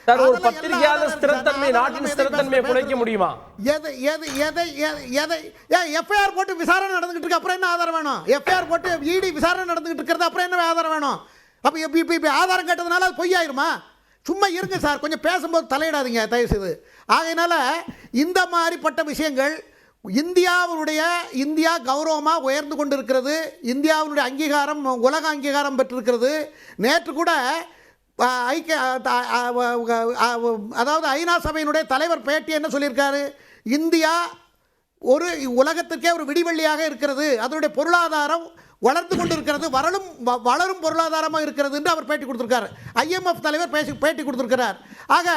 சார் ஒரு பத்திரிகையாளர் ஸ்திரத்தன்மை நாட்டின் ஸ்திரத்தன்மையை குறைக்க முடியுமா? எஃப்ஐஆர் போட்டு விசாரணை நடந்துகிட்டு இருக்கு, அப்புறம் என்ன ஆதாரம் வேணும்? எஃப்ஐஆர் போட்டு இடி விசாரணை நடந்துகிட்டு இருக்கிறது, அப்புறம் என்ன ஆதாரம் வேணும்? அப்ப இப்ப ஆதாரம் கேட்டதுனால அது பொய்யாயிருமா? சும்மா இருங்க சார், கொஞ்சம் பேசும்போது தலையிடாதீங்க தயவு செய்து. ஆகையினால இந்த மாதிரிப்பட்ட விஷயங்கள் இந்தியா கௌரவமாக உயர்ந்து கொண்டிருக்கிறது. இந்தியாவினுடைய அங்கீகாரம் உலக அங்கீகாரம் பெற்றிருக்கிறது. நேற்று கூட அதாவது ஐநா சபையினுடைய தலைவர் பேட்டி என்ன சொல்லியிருக்காரு? இந்தியா ஒரு உலகத்திற்கே ஒரு விடிவெள்ளியாக இருக்கிறது, அதனுடைய பொருளாதாரம் வளர்ந்து கொண்டிருக்கிறது, வளரும் பொருளாதாரமாக இருக்கிறது என்று அவர் பேட்டி கொடுத்திருக்காரு. IMF தலைவர் பேட்டி கொடுத்திருக்கிறார். ஆக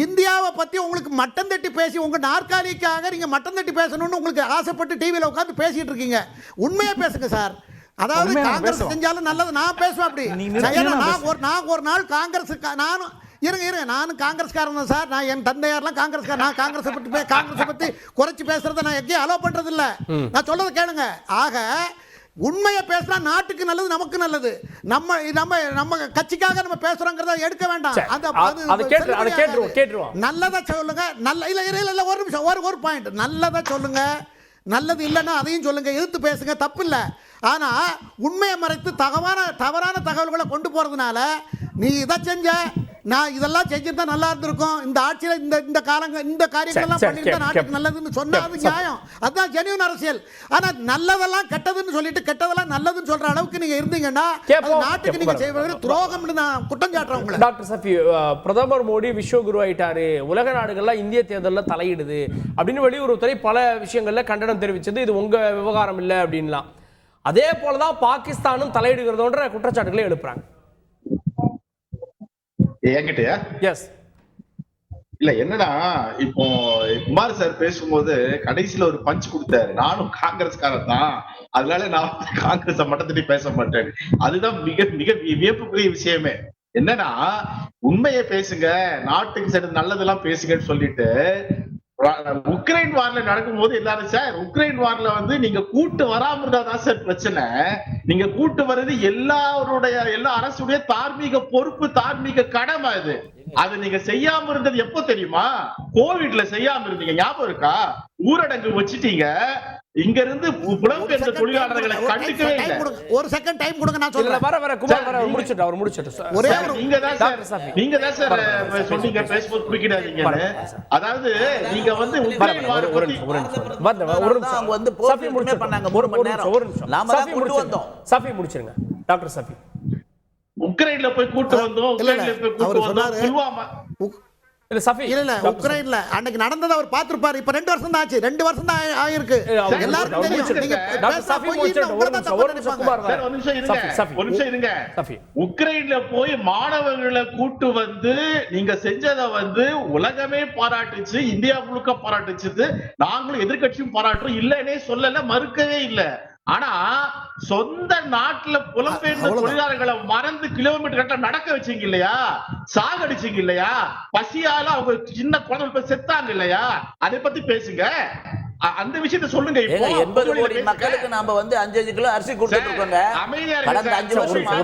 இந்தியாவை பற்றி உங்களுக்கு மட்டம் தட்டி பேசி உங்கள் நாற்காலிக்காக நீங்கள் மட்டம் தட்டி பேசணும்னு உங்களுக்கு ஆசைப்பட்டு டிவியில் உட்காந்து பேசிட்டு இருக்கீங்க. உண்மையாக பேசுங்க சார். அதாவது காங்கிரஸ் செஞ்சாலும் நல்லது, நான் பேசுவேன் அப்படி. நான் ஒரு நாள் காங்கிரஸுக்கு நானும் காங்கிரஸ்காரன் தான் சார். நான் என் தந்தையாரெல்லாம் காங்கிரஸ்காரன். நான் காங்கிரஸை பற்றி குறைச்சி பேசுறதை நான் எங்கேயும் அலோ பண்றது இல்லை. நான் சொல்றதை கேளுங்க. ஆக உண்மையை பேசினா நாட்டுக்கு நல்லது, நமக்கு நல்லது. நம்ம கட்சிக்காக நம்ம பேசுறோங்கிறத எடுக்க வேண்டாம். நல்லதா சொல்லுங்க. இல்ல ஒரு நிமிஷம், ஒரு பாயிண்ட். நல்லதா சொல்லுங்க, நல்லது இல்லைன்னா அதையும் சொல்லுங்க, எதிர்த்து பேசுங்க, தப்பு இல்லை. ஆனா உண்மையை மறைத்து தவறான தகவல்களை கொண்டு போறதுனால நீ இதை செஞ்ச, நான் இதெல்லாம் செஞ்சிருந்தா நல்லா இருந்திருக்கும், இந்த ஆட்சியில இந்த காரியங்கள் எல்லாம் பண்ணிருந்தா நாட்டுக்கு நல்லதுன்னு சொன்னா அது நியாயம், அதுதான் ஜெனியூன் அரசியல். ஆனா நல்லதெல்லாம் கெட்டதுன்னு சொல்லிட்டு கெட்டதெல்லாம் நல்லதுன்னு சொல்ற அளவுக்கு நீங்க இருந்தீங்கன்னா நாட்டுக்கு நீங்க செய்வது துரோகம்னு நான் குற்றம் சாட்டுறேன் உங்களை. டாக்டர் சஃபி, பிரதமர் மோடி விஸ்வகுரு ஆயிட்டாரு, உலக நாடுகள்லாம் இந்திய தேர்தலில் தலையிடுது அப்படின்னு வெளியுறவுத்துறை பல விஷயங்கள்ல கண்டனம் தெரிவிச்சது, இது உங்க விவகாரம் இல்லை அப்படின்லாம். அதே போலதான் பாகிஸ்தானும் தலையிடுகிறதோன்ற குற்றச்சாட்டுகளை எழுப்புறாங்க. என்கிட்டயா? எஸ். இல்ல என்னன்னா, இப்போ குமார் சார் பேசும்போது கடைசியில ஒரு பஞ்ச் கொடுத்தாரு, நானும் காங்கிரஸ்காரன் தான், அதனால நான் காங்கிரஸ மட்டத்தட்டி பேச மாட்டேன். அதுதான் மிக மிக வியப்புக்குரிய விஷயமே. என்னன்னா, உண்மையை பேசுங்க, நாட்டுக்கு சரி நல்லதெல்லாம் பேசுங்கன்னு சொல்லிட்டு உக்ரைன் வார்ல நடக்கும்போது எல்லாரும் சார் உக்ரைன் வார்ல வந்து நீங்க கூட்டு வராம இருந்தாதான் சார் பிரச்சனை. நீங்க கூட்டு வர்றது எல்லா அரசுடைய தார்மீக பொறுப்பு, தார்மீக கடமை. அது நீங்க செய்யாம இருந்தது எப்போ தெரியுமா? கோவிட்ல செய்யாம இருந்தீங்க, ஞாபகம் இருக்கா? ஊரடங்கு வச்சுட்டீங்க. இங்க இருந்து புலம்பெயர்ந்த தொழிலாளர்களை கண்டுக்கவே இல்லை. ஒரு செகண்ட் டைம் கொடுங்க, நான் சொல்றேன். குமார் முடிச்சிட்டு அவர் முடிச்சிட்டு நீங்க தான் சார் சொன்னீங்க பேஸ்புக் குறுக்கிடாதீங்கன்னு. அதாவது நீங்க வந்து உக்ரைன் வார் பத்தி வந்து போராட்டம் பண்ணாங்க 3 மணி நேரம். நாம தான் கொண்டு வந்தோம். சஃபி முடிச்சிருங்க டாக்டர் சஃபி. உக்ரைன்ல போய் கூட்டு வந்தோம், உக்ரைன்ல போய் கூட்டு வந்தோம், புல்வாமா இல்ல சஃபி இல்ல உக்ரைன்ல அன்னைக்கு நடந்தது அவர் பார்த்திருப்பாரு. இப்ப 2 வருஷம் தான் ஆச்சு, 2 வருஷம் தான் ஆயிருக்கு. எல்லாருக்கும் தெரியும். நீங்க டாக்டர் சஃபி ஒரு நிமிஷம் இருங்க. உக்ரைன்ல போய் மாணவர்களை கூட்டு வந்து நீங்க செஞ்சதை வந்து உலகமே பாராட்டுச்சு, இந்தியா முழுக்க பாராட்டுச்சு, நாங்களும் எதிர்க்கட்சியும் பாராட்டுறோம், இல்லன்னே சொல்லல, மறுக்கவே இல்லை. ஆனா சொந்த நாட்டுல புலம்பெயர்ந்த தொழிலாளர்களை மறந்து கிலோமீட்டர் கணக்கில் நடக்க வச்சீங்க இல்லையா? சாகடிச்சீங்க இல்லையா? பசியால அவங்க சின்ன குழந்தைகள் செத்தாங்க இல்லையா? அதை பத்தி பேசுங்க, அந்த விஷயத்தை சொல்லுங்க. இப்போ 80 கோடி மக்களுக்கு நாம வந்து 5 கிலோ அரிசி கொடுத்துட்டு இருக்கோங்க. கடந்த 5 வருஷமா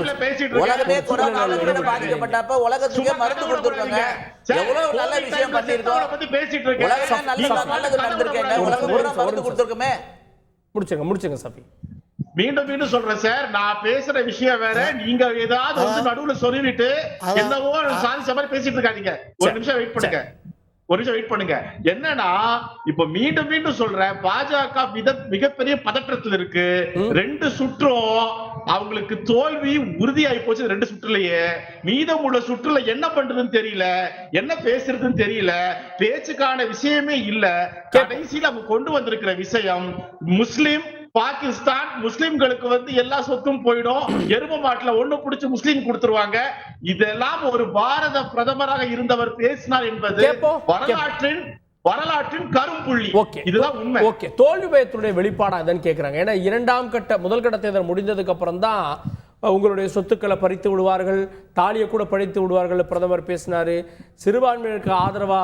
உலகமே கொரோனால பாதிக்கப்பட்டப்ப உலகத்துக்கே மருந்து கொடுத்துருக்கோங்க. எவ்வளவு நல்ல விஷயம் பண்ணிருக்கோம், பத்தி பேசிட்டு இருக்கேன். உலகம் நல்லது நடந்திருக்கேங்க, உலகம் பூரா மருந்து கொடுத்துருக்கோமே. முடிச்சுங்க சஃபி. மீண்டும் சொல்றேன் சார், நான் பேசுற விஷயம் வேற, நீங்க ஏதாவது வந்து நடுவுல சொல்லிட்டு என்னவோ சாதிச்ச மாதிரி பேசிட்டு இருக்காதீங்க. ஒரு நிமிஷம் வெயிட் பண்ணுங்க. என்னன்னா, இப்ப மீண்டும் சொல்றேன், பாஜக மிகப்பெரிய பதற்றத்தில் இருக்கு. 2 சுற்றும் அவங்களுக்கு தோல்வி உறுதியாகி போச்சு. 2 சுற்றுலயே மீதம் உள்ள சுற்றுல என்ன பண்றதுன்னு தெரியல, என்ன பேசுறதுன்னு தெரியல, பேச்சுக்கான விஷயமே இல்ல. கடைசியில் அவங்க கொண்டு வந்திருக்கிற விஷயம் முஸ்லிம் பாகிஸ்தான் முஸ்லிம்களுக்கு வந்து எல்லா சொத்தும் போயிடும், எரும மாட்டுல ஒண்ணு புடிச்சு முஸ்லீம் கொடுத்துருவாங்க. இதெல்லாம் ஒரு பாரத பிரதமராக இருந்தவர் பேசினார் என்பது வரலாற்றின் கரும்புள்ளி. இதுதான் உண்மை. ஓகே, தோல்வி பயத்துடைய வெளிப்பாடா இதன்னு கேக்குறாங்க. ஏன்னா முதல் கட்ட தேர்தல் முடிந்ததுக்கு அப்புறம் தான் உங்களுடைய சொத்துக்களை பறித்து விடுவார்கள், தாலியை கூட பறித்து விடுவார்கள் பிரதமர் பேசினாரு. சிறுபான்மையினருக்கு ஆதரவா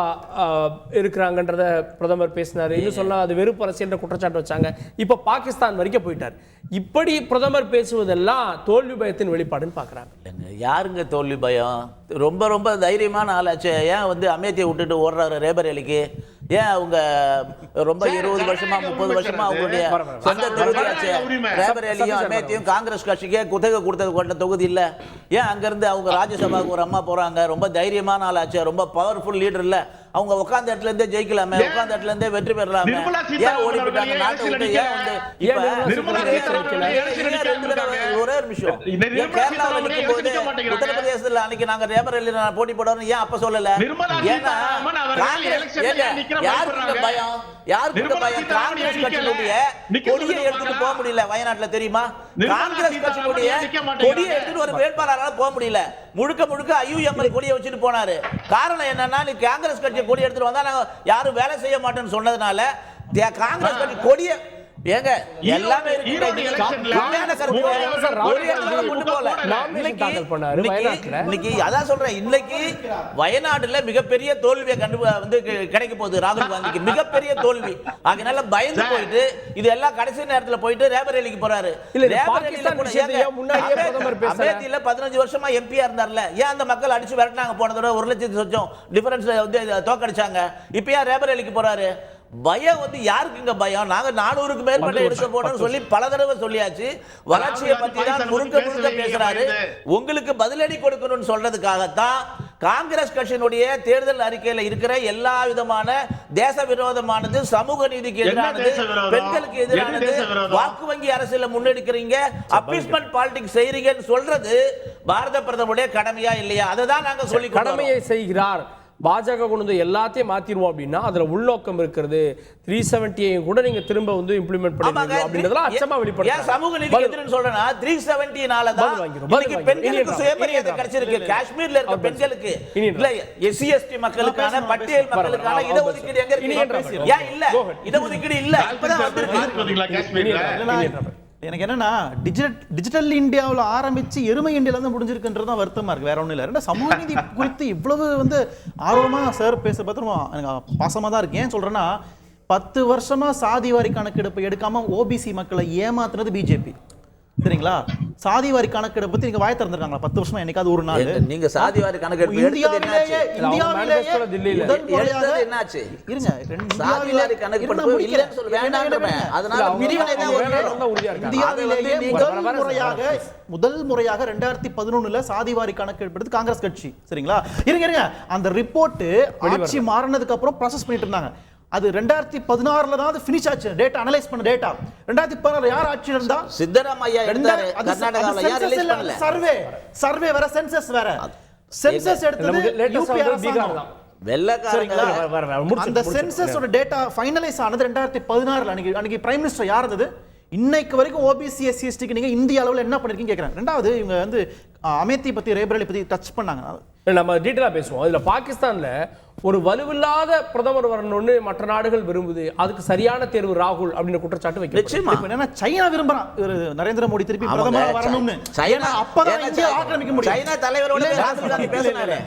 இருக்கிறாங்கன்றத பிரதமர் பேசினாரு. இன்னும் சொன்னா அது வெறுப்பு அரசியல் குற்றச்சாட்டு வச்சாங்க. இப்ப பாகிஸ்தான் வரைக்கும் போயிட்டார். இப்படி பிரதமர் பேசுவதெல்லாம் தோல்வி பயத்தின் வெளிப்பாடுன்னு பாக்குறாங்க. யாருங்க தோல்வி பயம்? ரொம்ப ரொம்ப தைரியமான ஆளாச்சு. ஏன் வந்து அமேத்தியை விட்டுட்டு ஓடுறாரு ரேபரேலிக்கு? ஏன் அவங்க ரொம்ப 20 வருஷமா 30 வருஷமா அவங்களுடைய சொந்த தொகுதியாச்சு. ரேபரேலியும் அமேத்தியும் காங்கிரஸ் கட்சிக்கே குத்தகை கொடுத்தது கொண்ட தொகுதி இல்ல. ஏன் அங்க இருந்து அவங்க ராஜ்யசபாவுக்கு ஒரு அம்மா போறாங்க? ரொம்ப தைரியமான ஆளாச்சு, ரொம்ப பவர்ஃபுல் லீடர் இல்ல. அவங்க உட்கார்ந்த இடத்துல இருந்தே ஜெயிக்கலாமே, உட்கார்ந்த இடத்துல இருந்தே வெற்றி பெறலாமே. ஏன் ஓடி போயிட்டாங்க நாட்டை விட்டு? ஏன் வந்து ஒரே ஒரு நிமிஷம், கேரளாவில் நிற்கும் போது உத்தரப்பிரதேசத்தில் அன்னைக்கு நாங்க ரேபரேலி போட்டி போடணும் ஏன் அப்ப சொல்லல? ஏன்னா யாருக்கு பயம்? யாருக்கு பயம்? காங்கிரஸ் கட்சியினுடைய கொடியை எடுத்துட்டு போக முடியல வயநாட்டுல, தெரியுமா? காங்கிரஸ் கட்சியினுடைய கொடியை எடுத்துட்டு ஒரு வேட்பாளரால போக முடியல. முழுக்க ஐயுஎம்எல் கொடியை வச்சுட்டு போனாரு. காரணம் என்னன்னா, நீ காங்கிரஸ் கட்சி கொடி எடுத்துட்டு வந்தா நாங்க யாரும் வேலை செய்ய மாட்டோம்னு சொன்னதுனால காங்கிரஸ் கட்சி கொடியை ஏங்க எல்லாமே இன்னைக்கு வயநாடுல மிகப்பெரிய தோல்வியை வந்து கிடைக்க போகுது ராகுல் காந்திக்கு, மிகப்பெரிய தோல்வி. அதனால பயந்து போயிட்டு இது எல்லாம் கடைசி நேரத்துல போயிட்டு ரேபரேலிக்கு போறாரு. அமேத்தியில 15 வருஷமா எம்பியா இருந்தார்ல, ஏன் அந்த மக்கள் அடிச்சு விரட்டினாங்க? போனதோட 1 லட்சத்து சொச்சம் டிஃபரன்ஸ்ல வந்து தோக்கடிச்சாங்க. இப்ப ஏன் ரேபரேலிக்கு போறாரு? பயம் வந்து யாருக்குங்க பயம்? நாங்க 400க்கு மேற்பட்ட எடுக்க போறோம்னு சொல்லி பல தடவை சொல்லியாச்சு. வளர்ச்சியை பத்தி தான் முழுக்க பேசுறாரு. உங்களுக்கு பதிலடி கொடுக்கணும்னு சொல்றதுக்காகத்தான் காங்கிரஸ் கட்சியினுடைய தேர்தல் அறிக்கையில இருக்கிற எல்லா விதமான தேச விரோதமானது, சமூக நீதிக்கு எதிரானது, பெண்களுக்கு எதிரானது, வாக்கு வங்கி அரசியல முன்னெடுக்கிறீங்க, அப்பீஸ்மென்ட் பாலிடிக்ஸ் செய்றீங்கன்னு சொல்றது பாரத பிரதமருடைய கடமையா இல்லையா? அதை தான் நாங்க சொல்லி கடமையை செய்கிறார். பாஜக கொண்டு வந்து எல்லாத்தையும் மாத்திடுவோம் அப்படின்னா அதுல உள்நோக்கம் இருக்கிறது. 370 கூட நீங்க திரும்ப வந்து இம்ப்ளிமெண்ட் பண்ணுவீங்க அப்படின்றதெல்லாம் அச்சமா வெளிப்படுது. ஏன் சமூக நீதிக்கு எதிரானு சொல்றேன்னா 370 நால தான் இன்னைக்கு பெண்களுக்கு சுயமரியாதை கிடைச்சிருக்கு. காஷ்மீர்ல இருக்க பெண்களுக்கு இல்ல, எஸ்சி எஸ்டி மக்களுக்கான, பட்டியல் மக்களுக்கான இடஒதுக்கீடு எங்க இருக்கு? ஏன் இல்ல? இடஒதுக்கீடு இல்ல. இப்பதான் வந்திருக்கு காஷ்மீர்ல. எனக்கு என்னன்னா டிஜிட்டல் இந்தியாவில் ஆரம்பிச்சு எருமை இந்தியாவில் தான் முடிஞ்சிருக்குன்றது தான் வருத்தமா இருக்கு, வேற ஒன்றும் இல்லை. ரெண்டா சமூக நீதி குறித்து இவ்வளவு வந்து ஆர்வமா சார் பேச பார்த்துருவோம், எனக்கு பாசமாக தான் இருக்கு. ஏன் சொல்றேன்னா 10 வருஷமா சாதி வாரி கணக்கெடுப்பு எடுக்காம ஓபிசி மக்களை ஏமாத்துனது பிஜேபி, சரிங்களா? சாதி வாரி கணக்கெடுப்பு பத்தி நீங்க வாய் திறந்திருக்காங்களா 10 வருஷமா? என்னைக்காவது ஒரு நாள் நீங்க சாதி வாரி கணக்கெடுப்பு இந்தியாவிலேயே என்னாச்சு? இருங்க, சாதி வாரி கணக்கெடுப்பு இல்லன்னு சொல்ல வேண்டாம்ன்றமே. அதனால முதல் முறையாக 2011ல சாதி வாரி கணக்கெடுப்பு எடுத்து காங்கிரஸ் கட்சி, சரிங்களா? இருங்க, அந்த ரிப்போர்ட் ஆட்சி மாறினதுக்கு அப்புறம் ப்ராசஸ் பண்ணிட்டு இருந்தாங்க. அது 2016ல தான் ஃபினிஷ் ஆச்சு. டேட்டா அனலைஸ் பண்ண டேட்டா 2016ல யார் ஆட்சி இருந்தா? சித்தராமையா இருந்தாரு. கர்நாடகால யார் ரிலீஸ் பண்ணல. சர்வே வேற, சென்சஸ் வேற. சென்சஸ் எடுத்தது யூபி அரசாங்கம் தான். வெள்ளக்காரங்க. அந்த சென்சஸோட டேட்டா ஃபைனலைஸ் ஆனது 2016ல. அன்னைக்கு பிரைம் மினிஸ்டர் யார் இருந்தது? இன்னைக்கு வரைக்கும் ஓபிசி எஸ்சி எஸ்டிக்கு நீங்க இந்திய அளவில் என்ன பண்ணிருக்கீங்க கேட்கறேன். ரெண்டாவது, இவங்க வந்து அமேத்தி பத்தி, ரேபரேலி பத்தி டச் பண்ணாங்க. நம்ம டீட்டெயிலா பேசுவோம். இதுல பாகிஸ்தான்ல ஒரு வலுவில்லாத பிரதமர் வரணும்னு மற்ற நாடுகள் விரும்புது. அதுக்கு சரியான தேர்வு ராகுல் அப்படின்னு குற்றச்சாட்டு வைக்கப்படுது. சைனா விரும்புறான் நரேந்திர மோடி திருப்பி பிரதமர் வரணும்னு. சைனா அப்பதான் இந்தியா ஆக்கிரமிக்க முடியும். சைனா தலைவரோட ராகுல் காந்தி பேசினாரு.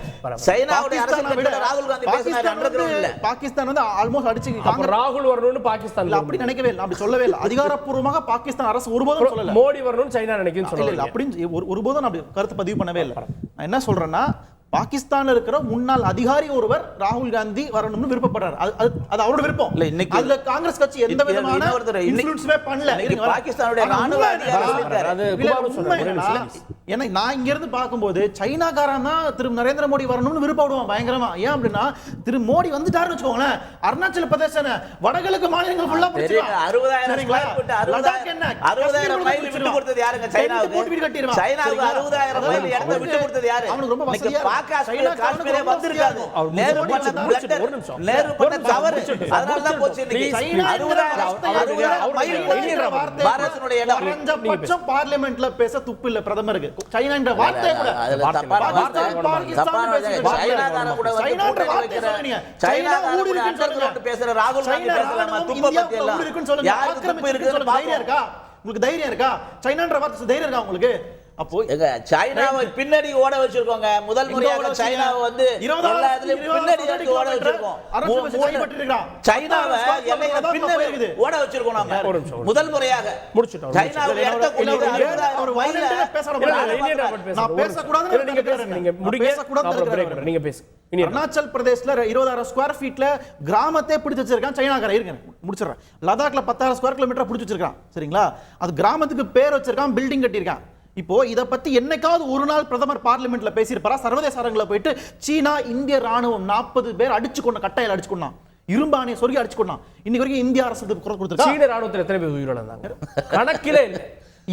சைனாவுடைய அரசியல் ராகுல் காந்தி பேசினாரு. பாகிஸ்தான் வந்து ஆல்மோஸ்ட் அடிச்சு ராகுல் வரணும்னு பாகிஸ்தான் அப்படி நினைக்கவே இல்லை, அப்படி சொல்லவே இல்லை. அதிகாரப்பூர்வமாக பாகிஸ்தான் அரசு ஒருபோதும் சொல்லல மோடி வரணும்னு சைனா நினைக்குன்னு சொல்லல. அப்படின்னு ஒருபோதும் அப்படி கருத்து பதிவு பண்ணவே இல்லை. நான் என்ன சொல்றேன்னா, பாகிஸ்தான்ல இருக்கிற முன்னாள் அதிகாரி ஒருவர் ராகுல் காந்தி வரணும்னு விருப்பப்படுறாரு. அது அவரோட விருப்பம் இல்ல. இன்னைக்கு அதுல காங்கிரஸ் கட்சி எந்த விதமான இன்ஃப்ளூயன்ஸ்மே பண்ணல. பாகிஸ்தானுடைய ராணுவ அதிகாரி ஏன்னா நான் இங்க இருந்து பார்க்கும்போது சைனாக்காரன் தான் திரு நரேந்திர மோடி வரணும்னு விருப்பப்படுவான் பயங்கரமா. ஏன் அப்படின்னா, திரு மோடி வந்துட்டாருன்னு வச்சுக்கோங்களேன், அருணாச்சல பிரதேச வடகிழக்கு மாநிலங்கள் ஃபுல்லா 60,000 ஸ்கொயர் ஃபீட் 60,000 மைல் விட்டு கொடுத்தது யாருங்க? சைனாவுக்கு. சைனாவுக்கு 60,000 மைல் இடத்தை விட்டு கொடுத்தது யாரு? அவனுக்கு ரொம்ப வசதியா காஷ்மீரே வந்திருக்காது. நேரு பண்ண தவறு, அதனால தான் போச்சு. பாரதனுடைய இடம் குறைஞ்சபட்சம் பார்லிமெண்ட்ல பேச துப்பு இல்ல பிரதமருக்கு. சைனா என்ற வார்த்தை கூட பேசுற ராகுல் காந்தி பேசலாமா? துப்ப பத்தி எல்லாம் யாருக்கு துப்பு இருக்குன்னு தைரியம் இருக்கா உங்களுக்கு? தைரியம் இருக்கா? சைனான்ற வார்த்தை தைரியம் இருக்கா உங்களுக்கு? அப்போ சைனாவை பின்னாடி ஓட வச்சிருக்கோங்க. முதல் முறையாக சைனாவை வந்து எல்லா இதுலயும் பின்னாடி எடுத்து ஓட வச்சிருக்கோம். சைனாவை எல்லையில பின்னாடி ஓட வச்சிருக்கோம் நாம முதல் முறையாக. முடிச்சிட்டோம். சைனாவை இடத்த கொண்டு ஒரு வயலண்டா பேசறோம். நான் பேச கூடாதுன்னு நீங்க பேசுறீங்க. நீங்க பேச கூடாதுன்னு நீங்க பேசு. அருணாச்சல் பிரதேஷ்ல 20,000 ஸ்கொயர் ஃபீட்ல கிராமத்தை பிடிச்சு வச்சிருக்கான் சைனாக்காரன். இருங்க முடிச்சிடுறேன். லடாக்ல 10,000 ஸ்கொயர் கிலோமீட்டர் பிடிச்சு வச்சிருக்கான். சரிங்களா? அது கிராமத்துக்கு பேர் வச்சிருக்கான், பில்டிங் கட்டியிருக்கான். இப்போ இத பத்தி என்னைக்காவது ஒரு நாள் பிரதமர் பார்லிமெண்ட்ல பேசியிருப்பாரா? சர்வதேச அரங்குல போயிட்டு சீனா இந்திய ராணுவம் 40 பேர் அடிச்சு கொண்ட கட்டையில அடிச்சு கொண்டான், இரும்பானே சொருகி அடிச்சு கொண்டான். இன்னைக்கு வரைக்கும் இந்திய அரசு குரல் கொடுத்திருக்கா? சீன ராணுவத்தில் எத்தனை பேர் உயிரிழந்தாங்க? கணக்கிலே இல்ல.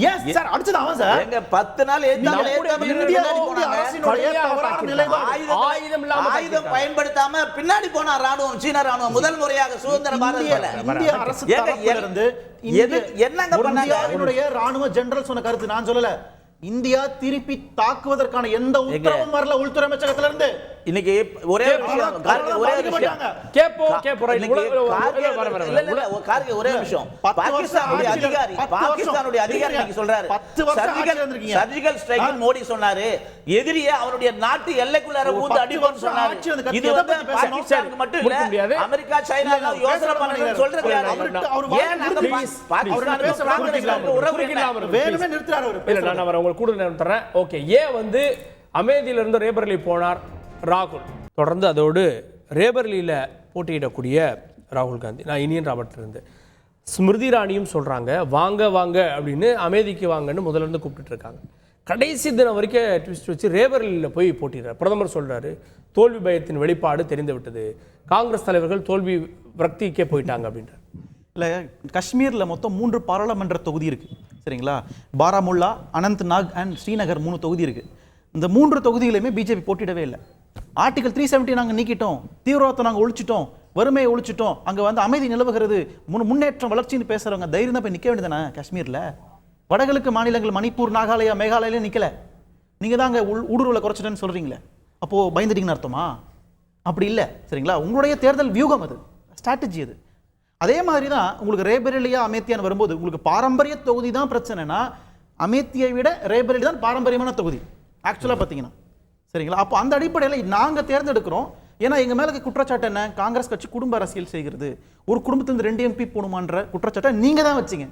எஸ் சார், அடிச்சது அவன் சார். எங்க 10 நாள் ஆயுதம் பயன்படுத்தாம பின்னாடி போனா ராணுவம், சீன ராணுவம் முதல் முறையாக சுதந்திர பாரதத்துல. இந்திய அரசு தரப்பிலிருந்து என்னங்க பண்ணாங்க? இந்தியாவுடைய ராணுவ ஜெனரல் சொன்ன கருத்து நான் சொல்லல. இந்தியா திருப்பி தாக்குவதற்கான எந்த உத்தரவும் வரல உள்துறை அமைச்சகத்துல இருந்து. இன்னைக்கு ஒரே விஷயம் ஒரே விஷயம் பாகிஸ்தானுடைய அதிகாரி சொல்றாரு, சர்ஜிக்கல் ஸ்ட்ரைக் மோடி சொன்னாரு, எதிரியே அவருடைய நாட்டு எல்லைக்குள்ளார ஊந்து அடிப்போம்னு சொன்னாரு. இது வந்து பாகிஸ்தானுக்கு மட்டும் இல்ல, அமெரிக்கா சைனா யோசனை பண்ணுங்கன்னு சொல்றது யாரு? ஏன் நாங்க பாகிஸ்தான் உறவு வேணுமே நிறுத்துறாரு அவர். இல்ல நான் அவரை உங்களுக்கு கூட நேரம் தரேன். ஓகே, ஏன் வந்து அமேதியில இருந்து ரேபரேலி போனார் ராகுல்? தொடர்ந்து அதோடு ரேபரேலியில் போட்டியிடக்கூடிய ராகுல் காந்தி, நான் இனியன் ராபர்ட் இருந்து ஸ்மிருதி இரானியும் சொல்கிறாங்க வாங்க வாங்க அப்படின்னு, அமேதிக்கு வாங்கன்னு முதல்ல இருந்து கூப்பிட்டு இருக்காங்க. கடைசி தினம் வரைக்கும் ட்விஸ்ட் வச்சு ரேபரேலியில் போய் போட்டிடுறார். பிரதமர் சொல்கிறாரு தோல்வி பயத்தின் வெளிப்பாடு தெரிந்து விட்டது, காங்கிரஸ் தலைவர்கள் தோல்வி விரக்திக்கே போயிட்டாங்க அப்படின்றார். இல்லை, காஷ்மீரில் மொத்தம் 3 பாராளுமன்ற தொகுதி இருக்குது. சரிங்களா? பாராமுல்லா, அனந்த்நாக் அண்ட் ஸ்ரீநகர் 3 தொகுதி இருக்குது. இந்த 3 தொகுதிகளையுமே பிஜேபி போட்டியிடவே இல்லை. ஆர்டிகல் 370 நாங்கள் நீக்கிட்டோம், தீவிரவாதத்தை நாங்கள் ஒழிச்சிட்டோம், வறுமையை ஒழிச்சிட்டோம், அங்கே வந்து அமைதி நிலவுகிறது, முன்னேற்றம் வளர்ச்சின்னு பேசுகிறவங்க தைரியம் தான் போய் நிற்க வேண்டியதானே காஷ்மீரில்? வடகிழக்கு மாநிலங்கள் மணிப்பூர், நாகாலயா, மேகாலயிலே நிற்கலை. நீங்கள் தான் அங்கே ஊடுருவலை குறைச்சிட்டேன்னு சொல்கிறீங்களே, அப்போது பயந்துட்டீங்கன்னு அர்த்தமா? அப்படி இல்லை. சரிங்களா? உங்களுடைய தேர்தல் வியூகம் அது, ஸ்ட்ராட்டஜி அது. அதே மாதிரி தான் உங்களுக்கு ரேபரேலியா அமேத்தியான்னு வரும்போது உங்களுக்கு பாரம்பரிய தொகுதி தான் பிரச்சனைனா, அமேத்தியை விட ரேபரேலி தான் பாரம்பரியமான தொகுதி ஆக்சுவலாக பார்த்தீங்கன்னா. சரிங்களா? அப்போ அந்த அடிப்படையில் நாங்கள் தேர்ந்தெடுக்கிறோம். ஏன்னா எங்கள் மேலே குற்றச்சாட்டு என்ன? காங்கிரஸ் கட்சி குடும்ப அரசியல் செய்கிறது, ஒரு குடும்பத்திலிருந்து 2 MP போகணுமான்ற குற்றச்சாட்டை நீங்கள் தான் வச்சிங்க.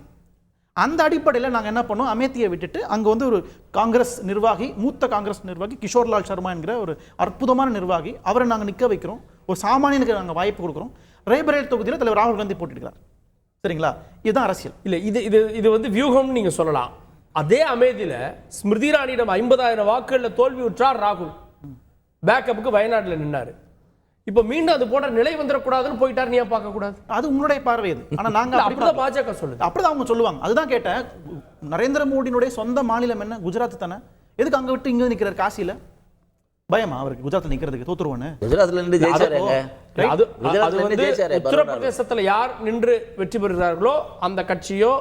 அந்த அடிப்படையில் நாங்கள் என்ன பண்ணோம், அமேத்தியை விட்டுட்டு அங்கே வந்து ஒரு காங்கிரஸ் நிர்வாகி, மூத்த காங்கிரஸ் நிர்வாகி கிஷோர்லால் சர்மா என்கிற ஒரு அற்புதமான நிர்வாகி, அவரை நாங்கள் நிற்க வைக்கிறோம். ஒரு சாமானியனுக்கு நாங்கள் வாய்ப்பு கொடுக்குறோம். ரேபரேலி தொகுதியில் தலைவர் ராகுல் காந்தி போட்டிருக்கிறார். சரிங்களா? இதுதான் அரசியல். இல்லை, இது வந்து வியூகம்னு நீங்கள் சொல்லலாம். அதே அமேதியில் ஸ்மிருதி இரானியிடம் 50,000 வாக்குகளில் தோல்வி உற்றார் ராகுல். பேக்கப்புக்கு வயநாட்டில் நின்னார். இப்போ மீண்டும் அது போன்ற நிலை வந்துடக்கூடாதுன்னு போயிட்டார். நீ பார்க்க கூடாது, அது உங்களுடைய பார்வை. அது ஆனால் நாங்கள் அப்படிதான் பாஜக சொல்லுது, அப்படிதான் அவங்க சொல்லுவாங்க. அதுதான் கேட்டேன். நரேந்திர மோடியினுடைய சொந்த மாநிலம் என்ன? குஜராத் தானே. எதுக்கு அங்கே விட்டு இங்கே நிற்கிறார்? காசியில் பயமா அவருக்கு குஜராத்தில் நிற்கிறதுக்கு? தோத்துருவானு உத்தரப்பிரதேசத்தில் யார் நின்று வெற்றி பெறுகிறார்களோ அந்த கட்சியோ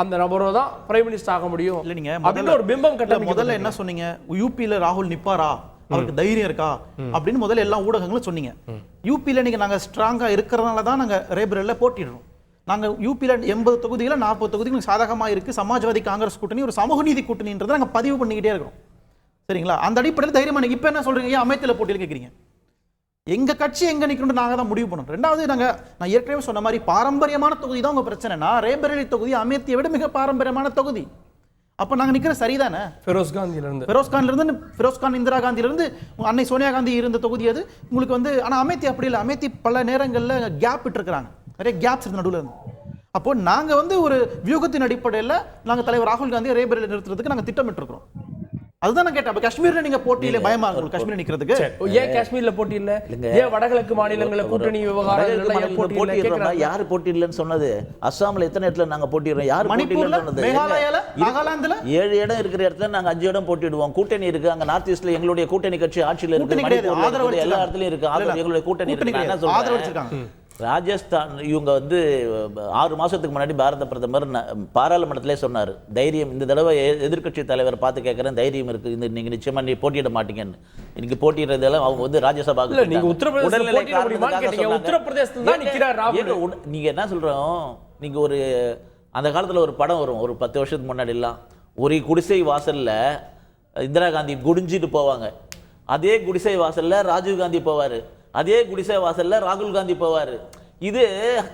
அந்த நபரோ தான் பிரைம் மினிஸ்டர் ஆக முடியும். இல்லை, நீங்க அப்படின்னு ஒரு பிம்பம் கட்ட. முதல்ல என்ன சொன்னீங்க? யூபியில் ராகுல் நிப்பாரா, அவருக்கு தைரியம் இருக்கா அப்படின்னு முதல்ல எல்லா ஊடகங்களும் சொன்னீங்க. யூபியில் நீங்க நாங்கள் ஸ்ட்ராங்கா இருக்கிறதுனால தான் நாங்கள் ரேபரேலியில் போட்டிடுறோம். நாங்கள் யூபியில் 80 தொகுதிகளில் 40 தொகுதிகள் சாதகமாக இருக்கு. சமாஜ்வாதி காங்கிரஸ் கூட்டணி ஒரு சமூக நீதி கூட்டணின்றதை நாங்கள் பதிவு பண்ணிக்கிட்டே இருக்கிறோம். சரிங்களா? அந்த அடிப்படையில் தைரியமா இப்போ என்ன சொல்றீங்க? அமேத்தியில் போட்டியில் கேட்குறீங்க. எங்க கட்சி எங்க நிக்கணும் நாங்க தான் முடிவு பண்ணோம். ரெண்டாவது, நான் ஏற்கனவே சொன்ன மாதிரி பாரம்பரியமான தொகுதி தான் உங்க பிரச்சனைனா, ரேபரேலி தொகுதி அமேத்தியை விட மிக பாரம்பரியமான தொகுதி. அப்ப நாங்க நிக்கிற சரிதானே? ஃபெரோஸ் கான், இந்திரா காந்தியில இருந்து அன்னை சோனியா காந்தி இருந்த தொகுதி அது. உங்களுக்கு வந்து ஆனா அமேத்தி அப்படி இல்லை. அமேத்தி பல நேரங்களில் கேப் விட்டு இருக்கிறாங்க, நிறைய கேப்ஸ் இருக்கு நடுவில் இருந்து. அப்போ நாங்க வந்து ஒரு வியூகத்தின் அடிப்படையில் நாங்க தலைவர் ராகுல் காந்தியை ரேபரேலியில் நிறுத்துறதுக்கு நாங்க திட்டமிட்டு இருக்கிறோம். அதுதான் நான் கேட்டேன். அப்ப காஷ்மீர்ல நீங்க போட்டியில பயமா உங்களுக்கு காஷ்மீர் நிக்கிறதுக்கு? ஏன் காஷ்மீர்ல போட்டி இல்ல? ஏன் வடகிழக்கு மாநிலங்கள கூட்டணி விவகாரம் போட்டி யாரு போட்டி இல்லைன்னு சொன்னது? அஸ்ஸாம்ல எத்தனை இடத்துல நாங்க போட்டிடுறோம்? யாரு போட்டி இல்லைன்னு சொன்னது? மேகாலயால, நாகாலாந்துல 7 இடம் இருக்கிற இடத்துல நாங்க 5 இடம் போட்டிடுவோம். கூட்டணி இருக்கு. அங்க நார்த் ஈஸ்ட்ல எங்களுடைய கூட்டணி கட்சி ஆட்சியில இருக்கு. மணிப்பூர்ல எல்லா இடத்துலயும் இருக்கு. எங்களுடைய கூட்டணி இருக்கு. நான் என்ன சொல்றேன், ராஜஸ்தான் இவங்க வந்து 6 மாசத்துக்கு முன்னாடி பாரத பிரதமர் பாராளுமன்றத்திலே சொன்னார், தைரியம் இந்த தடவை எதிர்க்கட்சி தலைவர் பார்த்து கேட்கறேன், தைரியம் இருக்கு, இந்த நீங்க நிச்சயமா நீ போட்டியிட மாட்டீங்கன்னு. இன்னைக்கு போட்டியிடறதெல்லாம் அவங்க வந்து ராஜ்யசபாக்கு நீங்க உத்தரப்பிரதேசத்துல தான் நிக்கிறார் ராகுல். நீங்க என்ன சொல்றோம், நீங்க ஒரு அந்த காலத்துல ஒரு படம் வரும், ஒரு 10 வருஷத்துக்கு முன்னாடி எல்லாம், ஒரு குடிசை வாசல்ல இந்திரா காந்தி குடிஞ்சிட்டு போவாங்க, அதே குடிசை வாசல்ல ராஜீவ் காந்தி போவாரு, அதே குடிசை வாசல்ல ராகுல் காந்தி போவாரு. இது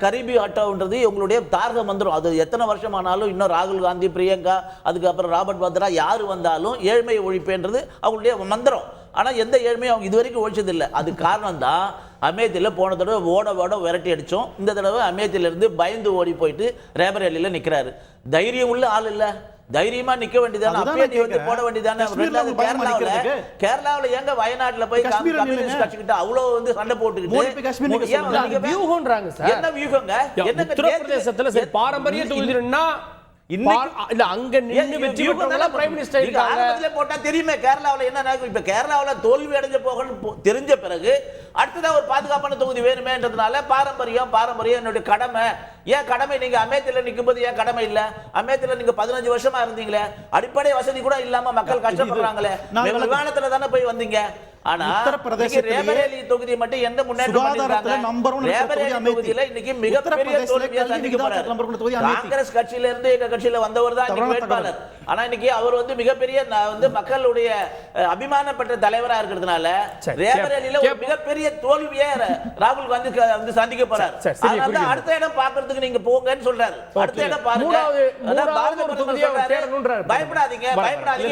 கரீபி ஆட்டோன்றது உங்களுடைய தாரக மந்திரம். அது எத்தனை வருஷம் ஆனாலும் இன்னும் ராகுல் காந்தி, பிரியங்கா, அதுக்கப்புறம் ராபர்ட் வாத்ரா யார் வந்தாலும் ஏழ்மையை ஒழிப்பேன்றது அவங்களுடைய மந்திரம். ஆனால் எந்த ஏழ்மையும் அவங்க இது வரைக்கும் ஒழிச்சதில்லை. அது காரணம் தான் அமேத்தியில் போன தடவை ஓட விரட்டி அடித்தோம். இந்த தடவை அமேத்தியிலிருந்து பயந்து ஓடி போயிட்டு ரேபரேலியில் நிற்கிறாரு. தைரியம் உள்ள ஆள் இல்லை, தைரியமா நிக்க வேண்டியதானே, அப்பயே நீ வந்து போட வேண்டியதானே. கேரளாவுல எங்க வயநாட்டுல போய் கம்யூனிஸ்ட் கட்சிக்கிட்ட அவ்வளவு வந்து சண்டை போட்டுக்கிட்டு வியூகம்ன்றாங்க சார். என்ன வியூகங்க? என்ன உத்தரப்பிரதேசத்துல சரி பாரம்பரிய தொகுதினா இல்ல அங்க நின்னு வெற்றி பெற்றவங்க பிரைம் மினிஸ்டர் இருக்காங்க. ஆரம்பத்துல போட்டா தெரியுமே கேரளாவுல என்ன நடக்கும். இப்ப கேரளாவுல தோல்வி அடைஞ்ச போகன்னு தெரிஞ்ச பிறகு அடுத்ததா ஒரு பாதுகாப்பான தொகுதி வேணுமேன்றதுனால பாரம்பரியம் என்னுடைய கடமை. ஏன் கடமை? நீங்க அமேத்தில நிக்கும்போது ஏன் கடமை இல்ல? அமேத்தில நீங்க 15 வருஷமா இருந்தீங்களே, அடிப்படை வசதி கூட இல்லாம மக்கள் கஷ்டப்படுறாங்களே, விமானத்துல தானே போய் வந்தீங்க. ஆனா ரேபரேலி தொகுதி மட்டும் எந்த முன்னேற்றம் பண்ணிருக்காங்க? ரேபரேலி தொகுதியில இன்னைக்கு மிகப்பெரிய தோல்வியை சந்திக்க போறாரு. காங்கிரஸ் கட்சியில இருந்து எங்க கட்சியில வந்தவர் தான் இன்னைக்கு வேட்பாளர். ஆனா இன்னைக்கு அவர் வந்து மிகப்பெரிய வந்து மக்களுடைய அபிமானப்பட்ட தலைவரா இருக்கிறதுனால ரேபரேலியில ஒரு மிகப்பெரிய தோல்வியை ராகுல் காந்தி வந்து சந்திக்க போறாரு. அதனால அடுத்த இடம் பாக்குறதுக்கு நீங்க போங்கன்னு சொல்றாரு. அடுத்த இடம் பாருங்க, பயப்படாதீங்க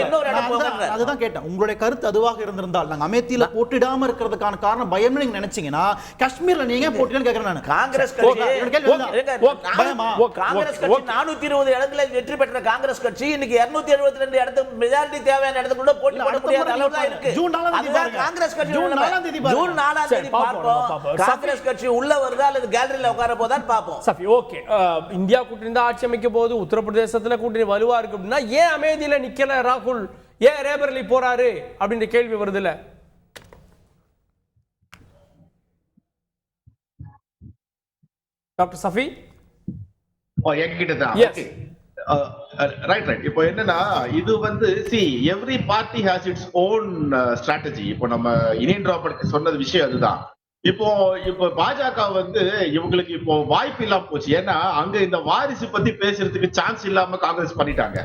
இன்னொரு இடம் போங்க. அதுதான் கேட்டேன், உங்களுடைய கருத்து அதுவாக இருந்திருந்தால் நாங்க அமேத்தியில போட்டிடாம இருக்கிறதுக்கான காரணம் பயம்னு நீங்க நினைச்சீங்கன்னா காஷ்மீர்ல நீங்க போட்டிடன்னு கேக்குறேன் நான். காங்கிரஸ் கட்சி 420 இடங்களை வெற்றி பெற்ற காங்கிரஸ் கட்சி இன்னைக்கு 272 இடத்துக்கு மெஜாரிட்டி தேவையான இடத்துக்குள்ள போட்டி போட முடியாத அளவுல இருக்கு. ஜூன் 4 ஆம் தேதி காங்கிரஸ் கட்சி ஜூன் 4 ஆம் தேதி பார்ப்போம். காங்கிரஸ் கட்சி உள்ள வருதா அல்லது கேலரியில உட்கார போதான்னு பார்ப்போம். சரி, ஓகே. இந்தியா கூட்டணி தான் ஆட்சி அமைக்க போது, உத்தரப்பிரதேசத்துல கூட்டணி வலுவா இருக்கு அப்படின்னா ஏன் அமேதியில நிக்கல ராகுல், ஏன் ரேபரேலி போறாரு அப்படின்ற கேள்வி வருது இல்ல? டாக்டர் சஃபி என்கிட்ட தான். ரைட். இப்போ என்னன்னா, இது வந்து every party has its own strategy. இப்போ நம்ம இனியன் ராபர்ட் சொன்னது விஷயம் அதுதான். இப்போ பாஜக வந்து இவங்களுக்கு இப்போ வாய்ப்பு இல்லாம போச்சு. ஏன்னா அங்க இந்த வாரிசு பத்தி பேசுறதுக்கு சான்ஸ் இல்லாம காங்கிரஸ் பண்ணிட்டாங்க.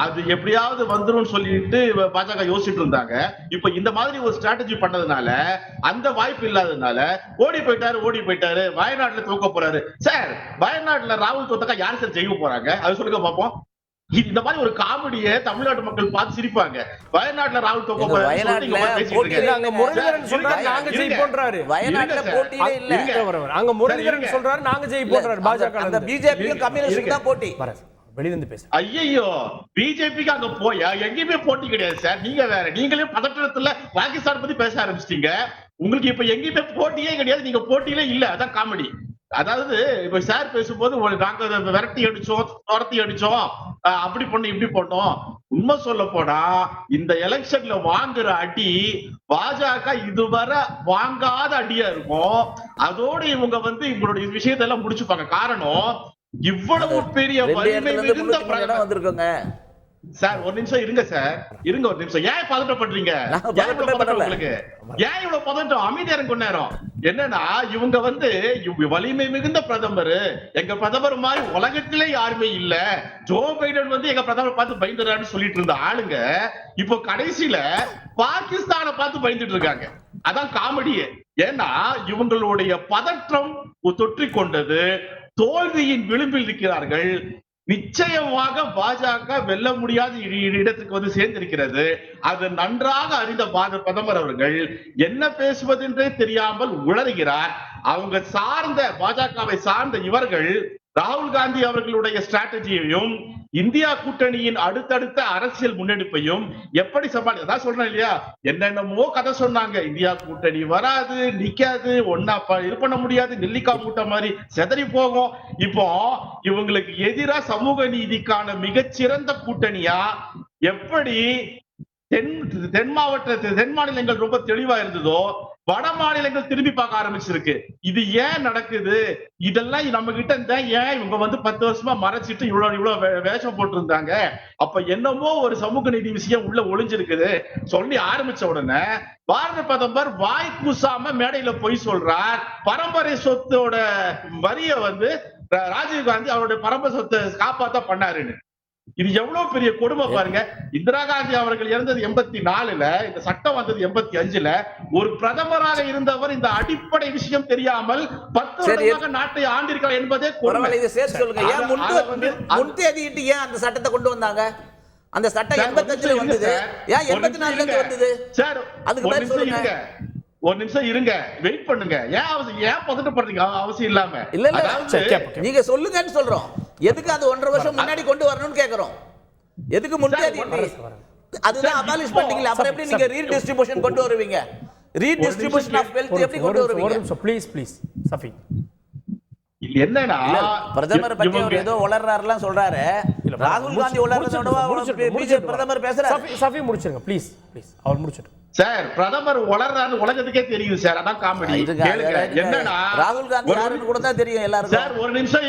அது எப்படியாவது வந்துரும் சொல்லிட்டு பாஜக யோசிச்சுட்டு இருந்தாங்க. இப்ப இந்த மாதிரி ஒரு ஸ்ட்ராட்டஜி பண்ணதுனால அந்த வாய்ப்பு இல்லாததுனால ஓடி போயிட்டாரு. வயநாட்டுல தூக்க போறாரு. சார், வயநாட்டுல ராகுல் தோத்தக்கா யார் சார் ஜெயிக்க போறாங்க? அது சொல்லுங்க பாப்போம். இந்த மாதிரி ஒரு காமெடியை தமிழ்நாட்டு மக்கள் பார்த்து சிரிப்பாங்க. வயநாட்டுல ராகுல் தோக்க போறாரு. பாஜக பிஜேபி கம்யூனிஸ்ட் தான் போட்டி. வெளியிருந்து பேச ஐயோ, பிஜேபிக்கு அங்க போய் எங்கேயுமே போட்டி கிடையாது சார். நீங்க வேற, நீங்களே பதற்றத்துல பாகிஸ்தான் பத்தி பேச ஆரம்பிச்சிட்டீங்க. உங்களுக்கு இப்ப எங்கேயுமே போட்டியே கிடையாது, நீங்க போட்டியிலே இல்ல. அதான் காமெடி. அதாவது இப்ப சார் பேசும்போது நாங்க விரட்டி அடிச்சோம், துரத்தி அடிச்சோம், அப்படி பண்ணோம் இப்படி பண்ணோம். உண்மை சொல்ல போனா இந்த எலெக்ஷன்ல வாங்குற அடி பாஜக இதுவரை வாங்காத அடியா இருக்கும். அதோட இவங்க வந்து இவங்களுடைய விஷயத்தெல்லாம் முடிச்சுப்பாங்க. காரணம், இவ்வளவு பெரிய வலிமை மிகுந்த வந்திருக்கோங்க. சார் ஒரு நிமிஷம் இருங்க சார், இருங்க ஒரு நிமிஷம். ஏன் பதட்டப்படுறீங்க? உங்களுக்கு ஏன் இவ்வளவு பதட்டம்? அமைதியா இருங்க கொஞ்ச நேரம். என்னன்னா, இவங்க வந்து வலிமை மிகுந்த பிரதமர், எங்க பிரதமர் மாதிரி உலகத்திலே யாருமே இல்ல, ஜோ பைடன் வந்து எங்க பிரதமர் பார்த்து பயந்துறான்னு சொல்லிட்டு இருந்த ஆளுங்க இப்போ கடைசியில பாகிஸ்தானை பார்த்து பயந்துட்டு இருக்காங்க. அதான் காமெடியே. ஏன்னா இவங்களுடைய பதற்றம் தொற்றிக் கொண்டது, தோல்வியின் விளிம்பில் இருக்கிறார்கள். நிச்சயமாக பாஜக வெல்ல முடியாத இடத்துக்கு வந்து சேர்ந்திருக்கிறது. அது நன்றாக அறிந்த பிரதமர் அவர்கள் என்ன பேசுவதென்றே தெரியாமல் உளறுகிறார். அவங்க சார்ந்த பாஜகவை சார்ந்த இவர்கள் ராகுல் காந்தி அவர்களுடைய ஸ்ட்ராட்டஜியையும் இந்தியா கூட்டணியின் அடுத்தடுத்த அரசியல் முன்னெடுப்பையும் எப்படி அதான் சொல்றேன் இல்லையா, என்னென்னமோ கதை சொன்னாங்க. இந்தியா கூட்டணி வராது, நிக்காது, ஒன்னா இது பண்ண முடியாது, நெல்லிக்காய் மூட்டை மாதிரி செதறி போகும். இப்போ இவங்களுக்கு எதிரா சமூக நீதிக்கான மிகச்சிறந்த கூட்டணியா எப்படி தென் மாநிலங்கள் ரொம்ப தெளிவா இருந்ததோ வட மாநிலங்கள் திரும்பி பார்க்க ஆரம்பிச்சிருக்கு. இது ஏன் நடக்குது? இதெல்லாம் நம்ம கிட்ட இருந்தா ஏன் இவங்க 10 வருஷமா மறைச்சிட்டு இவ்வளவு வேஷம் போட்டு இருந்தாங்க? அப்ப என்னமோ ஒரு சமூக நீதி விஷயம் உள்ள ஒளிஞ்சிருக்குது சொல்லி ஆரம்பிச்ச உடனே பாரத பிரதமர் வாய் கூசாம மேடையில போய் சொல்றார். பரம்பரை சொத்தோட வரிய ராஜீவ் காந்தி அவருடைய பரம்பரை சொத்தை காப்பாத்த பண்ணாருன்னு. இது எவ்வளவு பெரிய கொடுமை பாருங்க. இந்திரா காந்தி அவர்கள் இறந்தது 84ல, இந்த சட்டம் வந்தது 85ல. ஒரு பிரதமராக இருந்தவர் இந்த அடிப்படை விஷயம் தெரியாமல் 10 வருடமாக நாட்டை ஆண்டிருக்கிறார் என்பதே கொடுமை. இதை சேர்த்து சொல்லுங்க. ஏன் முன்தேதியிட்டு ஏன் அந்த சட்டத்தை கொண்டு வந்தாங்க? அந்த சட்டம் 85ல வந்தது, ஏன் 84ல இருந்து வந்தது? சார் அதுக்கு பதில் சொல்லுங்க. ஒரு நிமிஷம் இருங்க, வெயிட் பண்ணுங்க. ஏன் பதட்டப்படுறீங்க அவசியம் இல்லாம? இல்ல நீங்க சொல்லுங்கன்னு சொல்றோம். எதுக்கு அது 1.5 வருஷம் முன்னாடி கொண்டு வரணும்னு கேக்குறோம். எதுக்கு முன்னாடி? அதுதான் அபாலிஷ் பண்ணீங்களா, அப்புறம் எப்படி நீங்க ரீடிஸ்ட்ரிபியூஷன் கொண்டு வருவீங்க? ரீடிஸ்ட்ரிபியூஷன் ஆஃப் வெல்த் எப்படி கொண்டு வருவீங்க? ப்ளீஸ் சஃபி, என்னன்னா பிரதமர் பத்தி அவர் ஏதோ உளறாருலாம் சொல்றாரு. ராகுல் காந்தி உளறதோட பிஜேபி பிரதமர் பேசுறாரு. சஃபி முடிச்சிருங்க ப்ளீஸ் அவர் முடிச்சிட்டு. சார் பிரதமர் வளர்றாரு உலகத்துக்கே தெரியும் சார். அதான் காமெடி. என்னன்னா ராகுல் காந்தி யாருன்னு கூட தான் தெரியும் எல்லாருக்கும். சார் ஒரு நிமிஷம்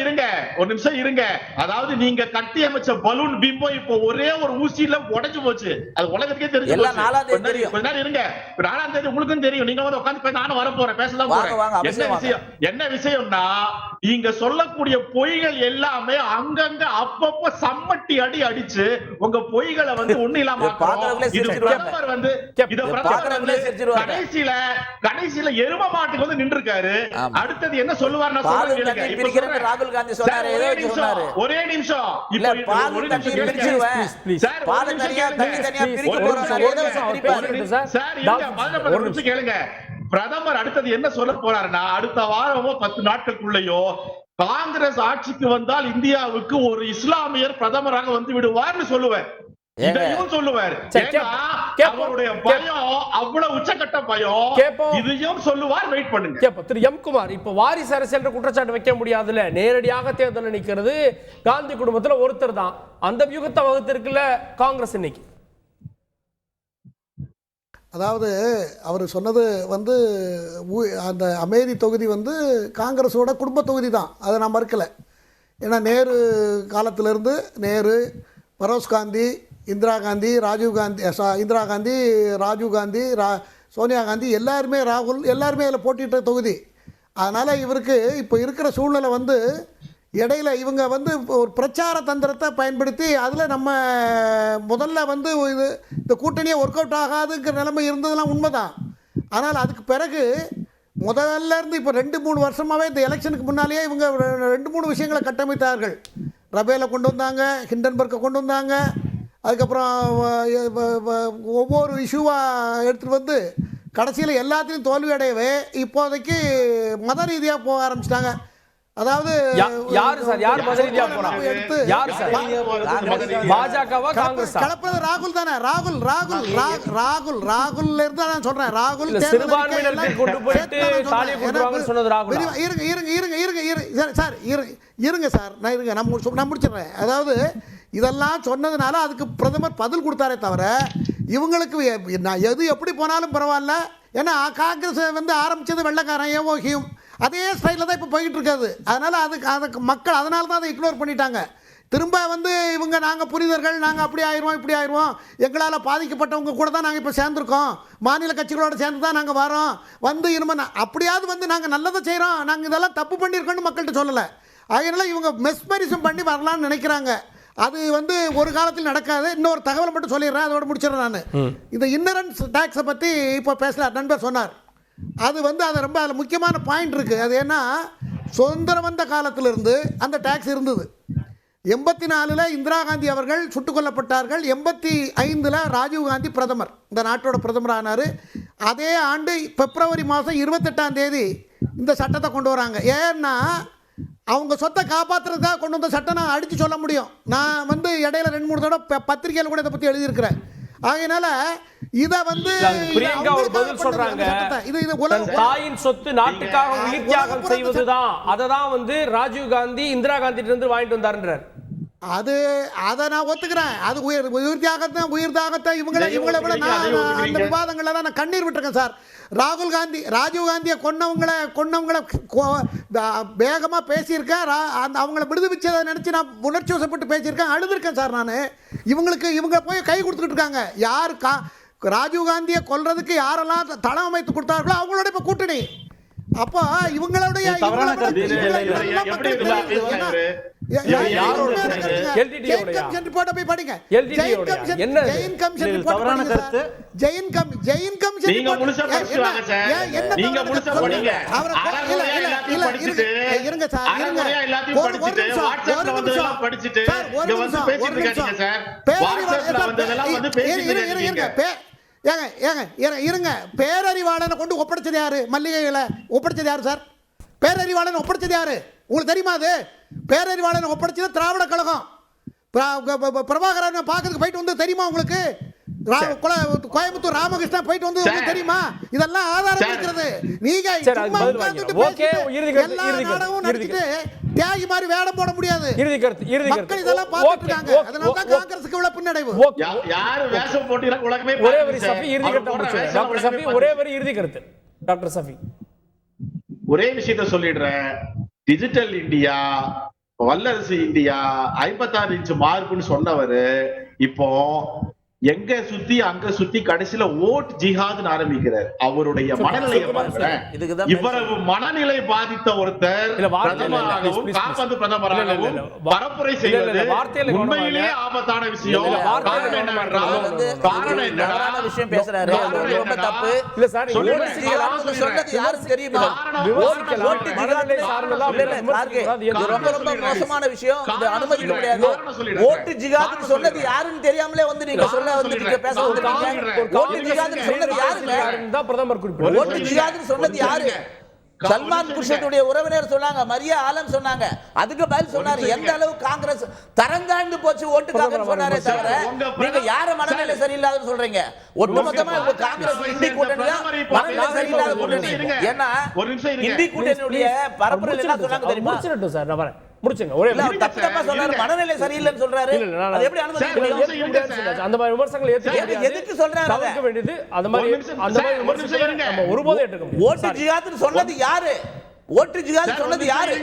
இருங்க. அதாவது நீங்க கட்டி அமைச்ச பலூன் பிம்போ இப்போ ஒரே ஒரு ஊசியில உடைஞ்சு போச்சு. அது உலகத்துக்கே தெரியும். எல்லாம் 4ஆம் தேதி தெரியும். கொஞ்ச நேரம் இருங்க. 4ஆம் தேதி உங்களுக்கும் தெரியும். நீங்க உட்கார்ந்து நானும் வர போறேன், பேசலாம் போறேன். என்ன விஷயம்னா நீங்க சொல்லக்கூடிய பொய்கள் எல்லாமே அங்கங்க அப்பப்போ சம்மட்டி அடிச்சு உங்க பொய்களை ஒண்ணு இல்லாம இத கடைசியில எரும மாட்டுக்கு நின்று இருக்காரு. அடுத்தது என்ன சொல்லுவார்? ராகுல் காந்தி சொன்னாரு. ஒரே நிமிஷம் கேளுங்க. பிரதமர் அடுத்தது என்ன சொல்ல போறாருன்னா, அடுத்த வாரமோ 10 நாட்களுக்குள்ளயோ காங்கிரஸ் ஆட்சிக்கு வந்தால் இந்தியாவுக்கு ஒரு இஸ்லாமியர் பிரதமராக வந்து விடுவார்னு சொல்லுவேன். இதையும் சொல்லுவார். அவருடைய பயம் அவ்வளவு உச்சகட்ட பயம். இதையும் சொல்லுவார். வெயிட் பண்ணுங்க. திரு எம் குமார், இப்ப வாரிசு அரசு என்ற குற்றச்சாட்டு வைக்க முடியாதுல. நேரடியாக தேர்தல் நிக்கிறது காந்தி குடும்பத்துல ஒருத்தர் தான். அந்த வியூகத்தை வகுத்திருக்குல்ல காங்கிரஸ் இன்னைக்கு. அதாவது அவர் சொன்னது அந்த அமேதி தொகுதி காங்கிரஸோட குடும்ப தொகுதி தான், அதை நான் மறுக்கலை. ஏன்னா நேரு காலத்திலிருந்து நேரு, பரோஸ் காந்தி, இந்திரா காந்தி, ராஜீவ் காந்தி, சோனியா காந்தி எல்லாருமே, ராகுல் எல்லாருமே அதில் போட்டியிட்ட தொகுதி. அதனால் இவருக்கு இப்போ இருக்கிற சூழ்நிலை இடையில இவங்க ஒரு பிரச்சார தந்திரத்தை பயன்படுத்தி அதில் நம்ம முதல்ல இந்த கூட்டணியை ஒர்க் அவுட் ஆகாதுங்கிற நிலைமை இருந்ததெல்லாம் உண்மைதான். ஆனால் அதுக்கு பிறகு முதல்ல இருந்து இப்போ 2-3 வருஷமாகவே இந்த எலெக்ஷனுக்கு முன்னாலேயே இவங்க 2-3 விஷயங்களை கட்டமைத்தார்கள். ரபேலை கொண்டு வந்தாங்க, ஹிண்டன்பர்க்கை கொண்டு வந்தாங்க, அதுக்கப்புறம் ஒவ்வொரு இஷ்யூவாக எடுத்துகிட்டு கடைசியில் எல்லாத்தையும் தோல்வி அடையவே இப்போதைக்கு மத ரீதியாக போக ஆரம்பிச்சிட்டாங்க. அதாவது கலப்பது ராகுல் தானே. ராகுல் இருந்து நான் சொல்றேன். ராகுல் இருங்க சார், நான் முடிச்சிடுறேன். அதாவது இதெல்லாம் சொன்னதுனால அதுக்கு பிரதமர் பதில் கொடுத்தாரே தவிர இவங்களுக்கு எது எப்படி போனாலும் பரவாயில்ல. ஏன்னா காங்கிரஸ் ஆரம்பிச்சது வெள்ளக்காரன் ஏவோகியும் அதே ஸ்டைலில் தான் இப்போ போய்கிட்டு இருக்காது. அதனால் அதுக்கு மக்கள் அதனால தான் அதை இக்னோர் பண்ணிட்டாங்க. திரும்ப இவங்க நாங்கள் புரிதர்கள், நாங்கள் அப்படி ஆயிடுவோம் இப்படி ஆயிடுவோம், எங்களால் பாதிக்கப்பட்டவங்க கூட தான் நாங்கள் இப்போ சேர்ந்துருக்கோம், மாநில கட்சிகளோடு சேர்ந்து தான் நாங்கள் வரோம், இனிமேல் அப்படியாவது நாங்கள் நல்லதை செய்கிறோம், நாங்கள் இதெல்லாம் தப்பு பண்ணியிருக்கோன்னு மக்கள்கிட்ட சொல்லலை. அதனால இவங்க மெஸ்மரிசம் பண்ணி வரலான்னு நினைக்கிறாங்க. அது ஒரு காலத்தில் நடக்காது. இன்னொரு தகவலை மட்டும் சொல்லிடுறேன், அதோட முடிச்சிடறேன். நான் இந்த இன்னரன்ஸ் டேக்ஸை பற்றி இப்போ பேசலாம், நண்பர் சொன்னார். அது அது ரொம்ப அதில் முக்கியமான பாயிண்ட் இருக்குது. அது ஏன்னா சுதந்திரம் வந்த காலத்திலிருந்து அந்த டேக்ஸ் இருந்தது. 84 இந்திரா காந்தி அவர்கள் சுட்டுக் கொல்லப்பட்டார்கள். 85 ராஜீவ் காந்தி பிரதமர், இந்த நாட்டோட பிரதமர் ஆனார். அதே ஆண்டு பிப்ரவரி மாதம் 28ஆம் தேதி இந்த சட்டத்தை கொண்டு வராங்க. ஏன்னா அவங்க சொத்தை காப்பாற்றுறதுக்காக கொண்டு வந்த சட்டம் நான் அடித்து சொல்ல முடியும். நான் வந்து இடையில 2-3 தடவை பத்திரிகையில் கூட இதை பற்றி எழுதியிருக்கிறேன். ஆகையினால இதை வந்து பிரியங்கா ஒரு பதில் சொல்றாங்க, தன் தாயின் சொத்து நாட்டுக்காக உயிர் தியாகம் செய்வதுதான், அதை தான் வந்து ராஜீவ் காந்தி இந்திரா காந்தி இருந்து வாங்கிட்டு வந்தாருன்றார். அதை நான் ஒத்துக்கிறேன். அது உயிர் தியாகத்தை இவங்களை விட நான் அந்த விவாதங்களில் தான் நான் கண்ணீர் விட்டுருக்கேன் சார். ராஜீவ் காந்தியை கொன்னவங்களை வேகமாக பேசியிருக்கேன். அவங்கள விடுவிச்சதை நினச்சி நான் உணர்ச்சி வசப்பட்டு பேசியிருக்கேன், அழுதுருக்கேன் சார். நான் இவங்க போய் கை கொடுத்துக்கிட்டு இருக்காங்க. யார் ராஜீவ் காந்தியை கொல்றதுக்கு யாரெல்லாம் தளம் அமைத்து கொடுத்தார்களோ அவங்களோட இப்போ கூட்டணி. அப்போ இவங்களுடைய பேரறிவாளனை கொண்டு ஒப்படைச்சது யாரு? மல்லிகைகளை ஒப்படைச்சது யாரு சார்? பேரறிவாளன் ஒப்படைச்சது யாரு உங்களுக்கு தெரியுமா? அது பேரறிவாளன் ஒப்படைச்சது திராவிட கழகம். பிரபாகரன் பார்க்கறதுக்கு போயிட்டு வந்து தெரியுமா உங்களுக்கு? கோயம்புத்தூர் ராமகிருஷ்ணன் போயிட்டு வந்து உங்களுக்கு தெரியுமா? இதெல்லாம் ஆதாரம் இருக்கிறது. நீங்க தியாகி மாதிரி வேடம் போட முடியாது. மக்கள் இதெல்லாம் பார்த்துட்டு இருக்காங்க. அதனால தான் காங்கிரஸுக்கு இவ்வளவு பின்னடைவு. யாரு வேஷம் போட்டு உலகமே ஒரே வரி சஃபி இறுதி கருத்து. டாக்டர் சஃபி ஒரே வரி இறுதி கருத்து. டாக்டர் சஃபி ஒரே விஷயத்த சொல்லிடுறேன். டிஜிட்டல் இந்தியா, வல்லரசு இந்தியா, 56 இன்ச் மார்க்குன்னு சொன்னவரு இப்போ எங்க சுத்தி அங்க சுத்தி கடைசியில ஓட் ஜிஹாத்னு ஆரம்பிக்கிறார். அவருடைய மனநிலையை பாருங்களேன். இவ்வளவு மனநிலை பாதித்த ஒருத்தர் பிரதமராகவும் காப்பந்து பிரதமராகவும் பரப்புரை செய்வது உண்மையிலேயே ஆபத்தான விஷயம். காரணம் என்னன்னா விஷயம் பேசுறாரு, ரொம்ப தப்பு இல்ல சார். சொன்னது யாருக்கு தெரியுமா? ரொம்ப மோசமான விஷயம், அனுமதிக்க முடியாது. ஓட்டு ஜிஹாத் சொன்னது யாருன்னு தெரியாமலே வந்து நீங்க சொல்ல பேச சொன்னது யாரு? சல்மான் குர்ஷித்துடைய உறவினர் சொன்னாங்க, மரியா ஆலம் சொன்னாங்க. அதுக்கு பதில் சொன்னாரு. எந்த அளவு காங்கிரஸ் தரந்தாண்டு போச்சு ஓட்டுக்காக சொன்னாரே தவிர நீங்க யார மனநிலை சரியில்லாதுன்னு சொல்றீங்க? ஒட்டுமொத்தமா காங்கிரஸ் இந்தி கூட்டணியா மனநிலை சரியில்லாத கூட்டணி. ஏன்னா இந்தி கூட்டணியுடைய பரப்புரையில் என்ன சொன்னாங்க தெரியுமா? சார் நான் வரேன், முடிச்சுங்க. ஒரே தப்பா சொல்றாரு, மனநிலை சரியில்லைன்னு சொல்றாரு. அது எப்படி அனுமதிக்க முடியும்? அந்த மாதிரி விமர்சனங்களை ஏத்துக்க எதுக்கு சொல்றாரு? தவிர்க்க வேண்டியது அந்த மாதிரி விமர்சனங்களை நம்ம ஒருபோதும் ஏற்றுக்க முடியாது. ஓட்டு ஜிஹாத்னு சொன்னது யாரு? ஓட்டு ஜிஹாத் சொன்னது யாரு?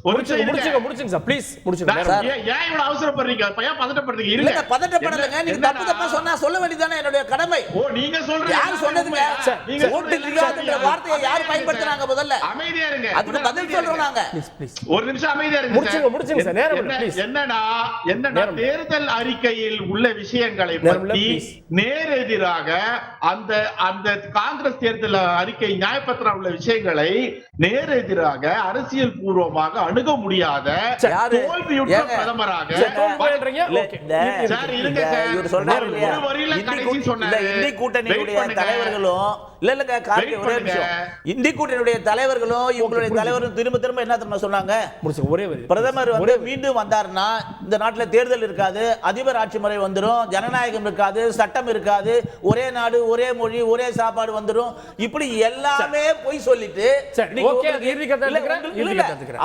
முடிச்சுங்க சார், ப்ளீஸ் முடிச்சுங்க. ஏன் இவ்வளவு அவசரப்படுறீங்க? ஏன் பதட்டப்படுறீங்க? இல்ல பதட்டப்படாதீங்க. நீங்க தப்பு தப்பா சொன்னா சொல்ல வேண்டியதானே என்னுடைய கடமை. நீங்க சொல்றீங்க. யார் சொன்னதுங்க? ஓட்டு ஜிஹாத்ன்ற வார்த்தையை யார் பயன்படுத்துறாங்க? முதல்ல அமைதியா இருங்க. அதுக்கு பதில் சொல்றோம் நாங்க. ப்ளீஸ் ஒரு நிமிஷம் அமைதியா இருங்க. முடிச்சுங்க சார், நேரம் ப்ளீஸ். என்னன்னா தேர்தல் அறிக்கையில் உள்ள விஷயங்களை பற்றி நேரெதிராக அந்த காங்கிரஸ் தேர்தல் அறிக்கை நியாயப்பத்திரம் உள்ள விஷயங்களை நேரெதிராக அரசியல் பூர்வமாக அணுக முடியாத தோல்வியுற்ற பிரதமராக இந்தி கூட்டணியுடைய தலைவர்களும் இல்ல கார்கே ஒரே நிமிஷம். இந்தி கூட்டணியுடைய தலைவர்களும் இவங்களுடைய தலைவரும் திரும்ப திரும்ப என்ன தெரியுமா சொன்னாங்க? பிரதமர் வந்து மீண்டும் வந்தாருன்னா இந்த நாட்டில் தேர்தல் இருக்காது, அதிபர் ஆட்சி முறை வந்துடும், ஜனநாயகம் இருக்காது, சட்டம் இருக்காது, ஒரே நாடு ஒரே மொழி ஒரே சாப்பாடு வந்துடும். இப்படி எல்லாமே போய் சொல்லிட்டு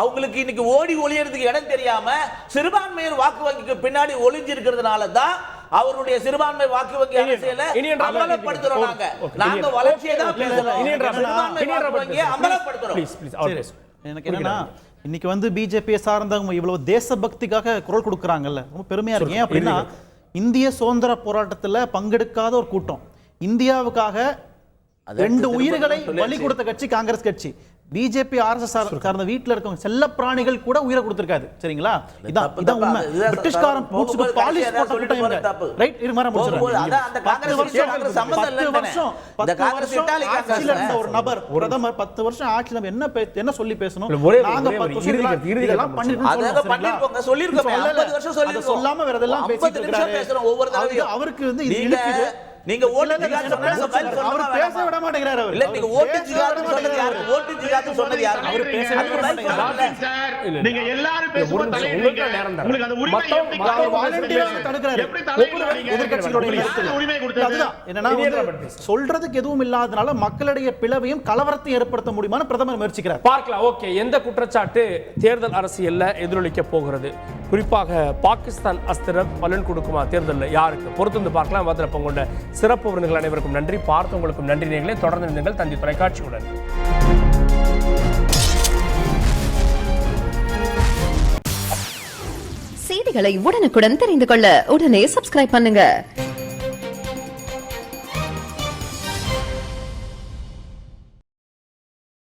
அவங்களுக்கு இன்னைக்கு ஓடி ஒளியறதுக்கு இடம் தெரியாம சிறுபான்மையர் வாக்கு வங்கிக்கு பின்னாடி ஒளிஞ்சு இருக்கிறதுனால தான் அவருடைய சிறுபான்மை வாக்கு வங்கி அரசியலை அமலப்படுத்துறோம். நாங்க வளர்ச்சியை தான் பேசுறோம், சிறுபான்மை வாக்கு வங்கியை அமலப்படுத்துறோம். எனக்கு என்னன்னா இன்னைக்கு வந்து பிஜேபியை சார்ந்தவங்க இவ்வளவு தேசபக்திக்காக குரல் கொடுக்குறாங்கல்ல, ரொம்ப பெருமையா இருக்கு. ஏன் அப்படின்னா இந்திய சுதந்திர போராட்டத்துல பங்கெடுக்காத ஒரு கூட்டம், இந்தியாவுக்காக 2 உயிர்களை பலி கொடுத்த கட்சி காங்கிரஸ் கட்சி. பிஜேபி ஆர்எஸ்எஸ் சார்ந்த வீட்டுல இருக்கவங்க செல்ல பிராணிகள் கூட உயிரை கொடுத்திருக்காது. சரிங்களா? இதான் உண்மை. பிரிட்டிஷ்காரன் பூட்ஸ்க்கு பாலிஷ் போட்ட கூட்டம் இவங்க. ரைட், இரு மாற முடிச்சிருங்க. அந்த காங்கிரஸ் சம்பந்தம் இல்ல. 10 வருஷம் ஆட்சியில இருந்த ஒரு நபர் பிரதமர் 10 வருஷம் ஆட்சியில என்ன சொல்லி பேசணும்? நாங்க 10 வருஷம் இதெல்லாம் பண்ணிருக்கோம், சொல்லிருக்கோம். 50 வருஷம் சொல்லிருக்கோம். சொல்லாம வேற எதெல்லாம் பேசிட்டு இருக்காரு. ஒவ்வொரு தடவையும் அவருக்கு வந்து இது இழுக்குது. நீங்க ஓட்டு ஜிகாத் சொன்னா நாங்க பதில் அவர் சொல்லணுமா பேச வேணாமா? விட மாட்டேங்கிறாரு அவர். இல்ல நீங்க ஓட்டு பேச ஜிகாத் விட சொன்னது யாரு? மாட்டேங்கிறாரு. ஓட்டு ஜிகாத் சொன்னது யாரு? அவர் பேச விட அதுக்கு பதில் மாட்டேங்கிறாரு. சொல்லணும்ல. சார், இல்ல. நீங்க எல்லாரும் ஒரு பேசும்போது நிமிஷம், தலையிடுறீங்க. உங்களுக்கு நேரம் தரேன். உங்களுக்கு அந்த உரிமை மத்தவங்க- எப்படி மத்தவங்க காரணம் வாலண்டியரா தடுக்கிறாரு. எப்படி தலையிடுறீங்க? எதிர்க்கட்சிகளுடைய உங்களுக்கு யார் உரிமை கொடுத்தது? அதுதான் என்னன்னா வந்து சொல்றதுக்கு எதுவும் இல்லாதனால மக்களிடையே பிளவையும் கலவரத்தையும் ஏற்படுத்த முடியுமான்னு பிரதமர் முயற்சிக்கிறார். பார்க்கலாம். ஓகே, எந்த குற்றச்சாட்டு தேர்தல் அரசியல்ல எதிரொலிக்க போகிறது, குறிப்பாக பாகிஸ்தான் அஸ்திரம் பலன் கொடுக்குமா தேர்தலில் யாருக்கு, பொறுத்து வந்து பார்க்கலாம். வாத்திர பங்குண்ட சிறப்பு விருந்துகள் அனைவருக்கும் நன்றி, பார்த்தவங்களுக்கும் நன்றி. நேயர்களே, தொடர்ந்து நீங்கள் தந்தி தொலைக்காட்சியுடன். செய்திகளை உடனுக்குடன் தெரிந்து கொள்ள உடனே சப்ஸ்கிரைப் பண்ணுங்க.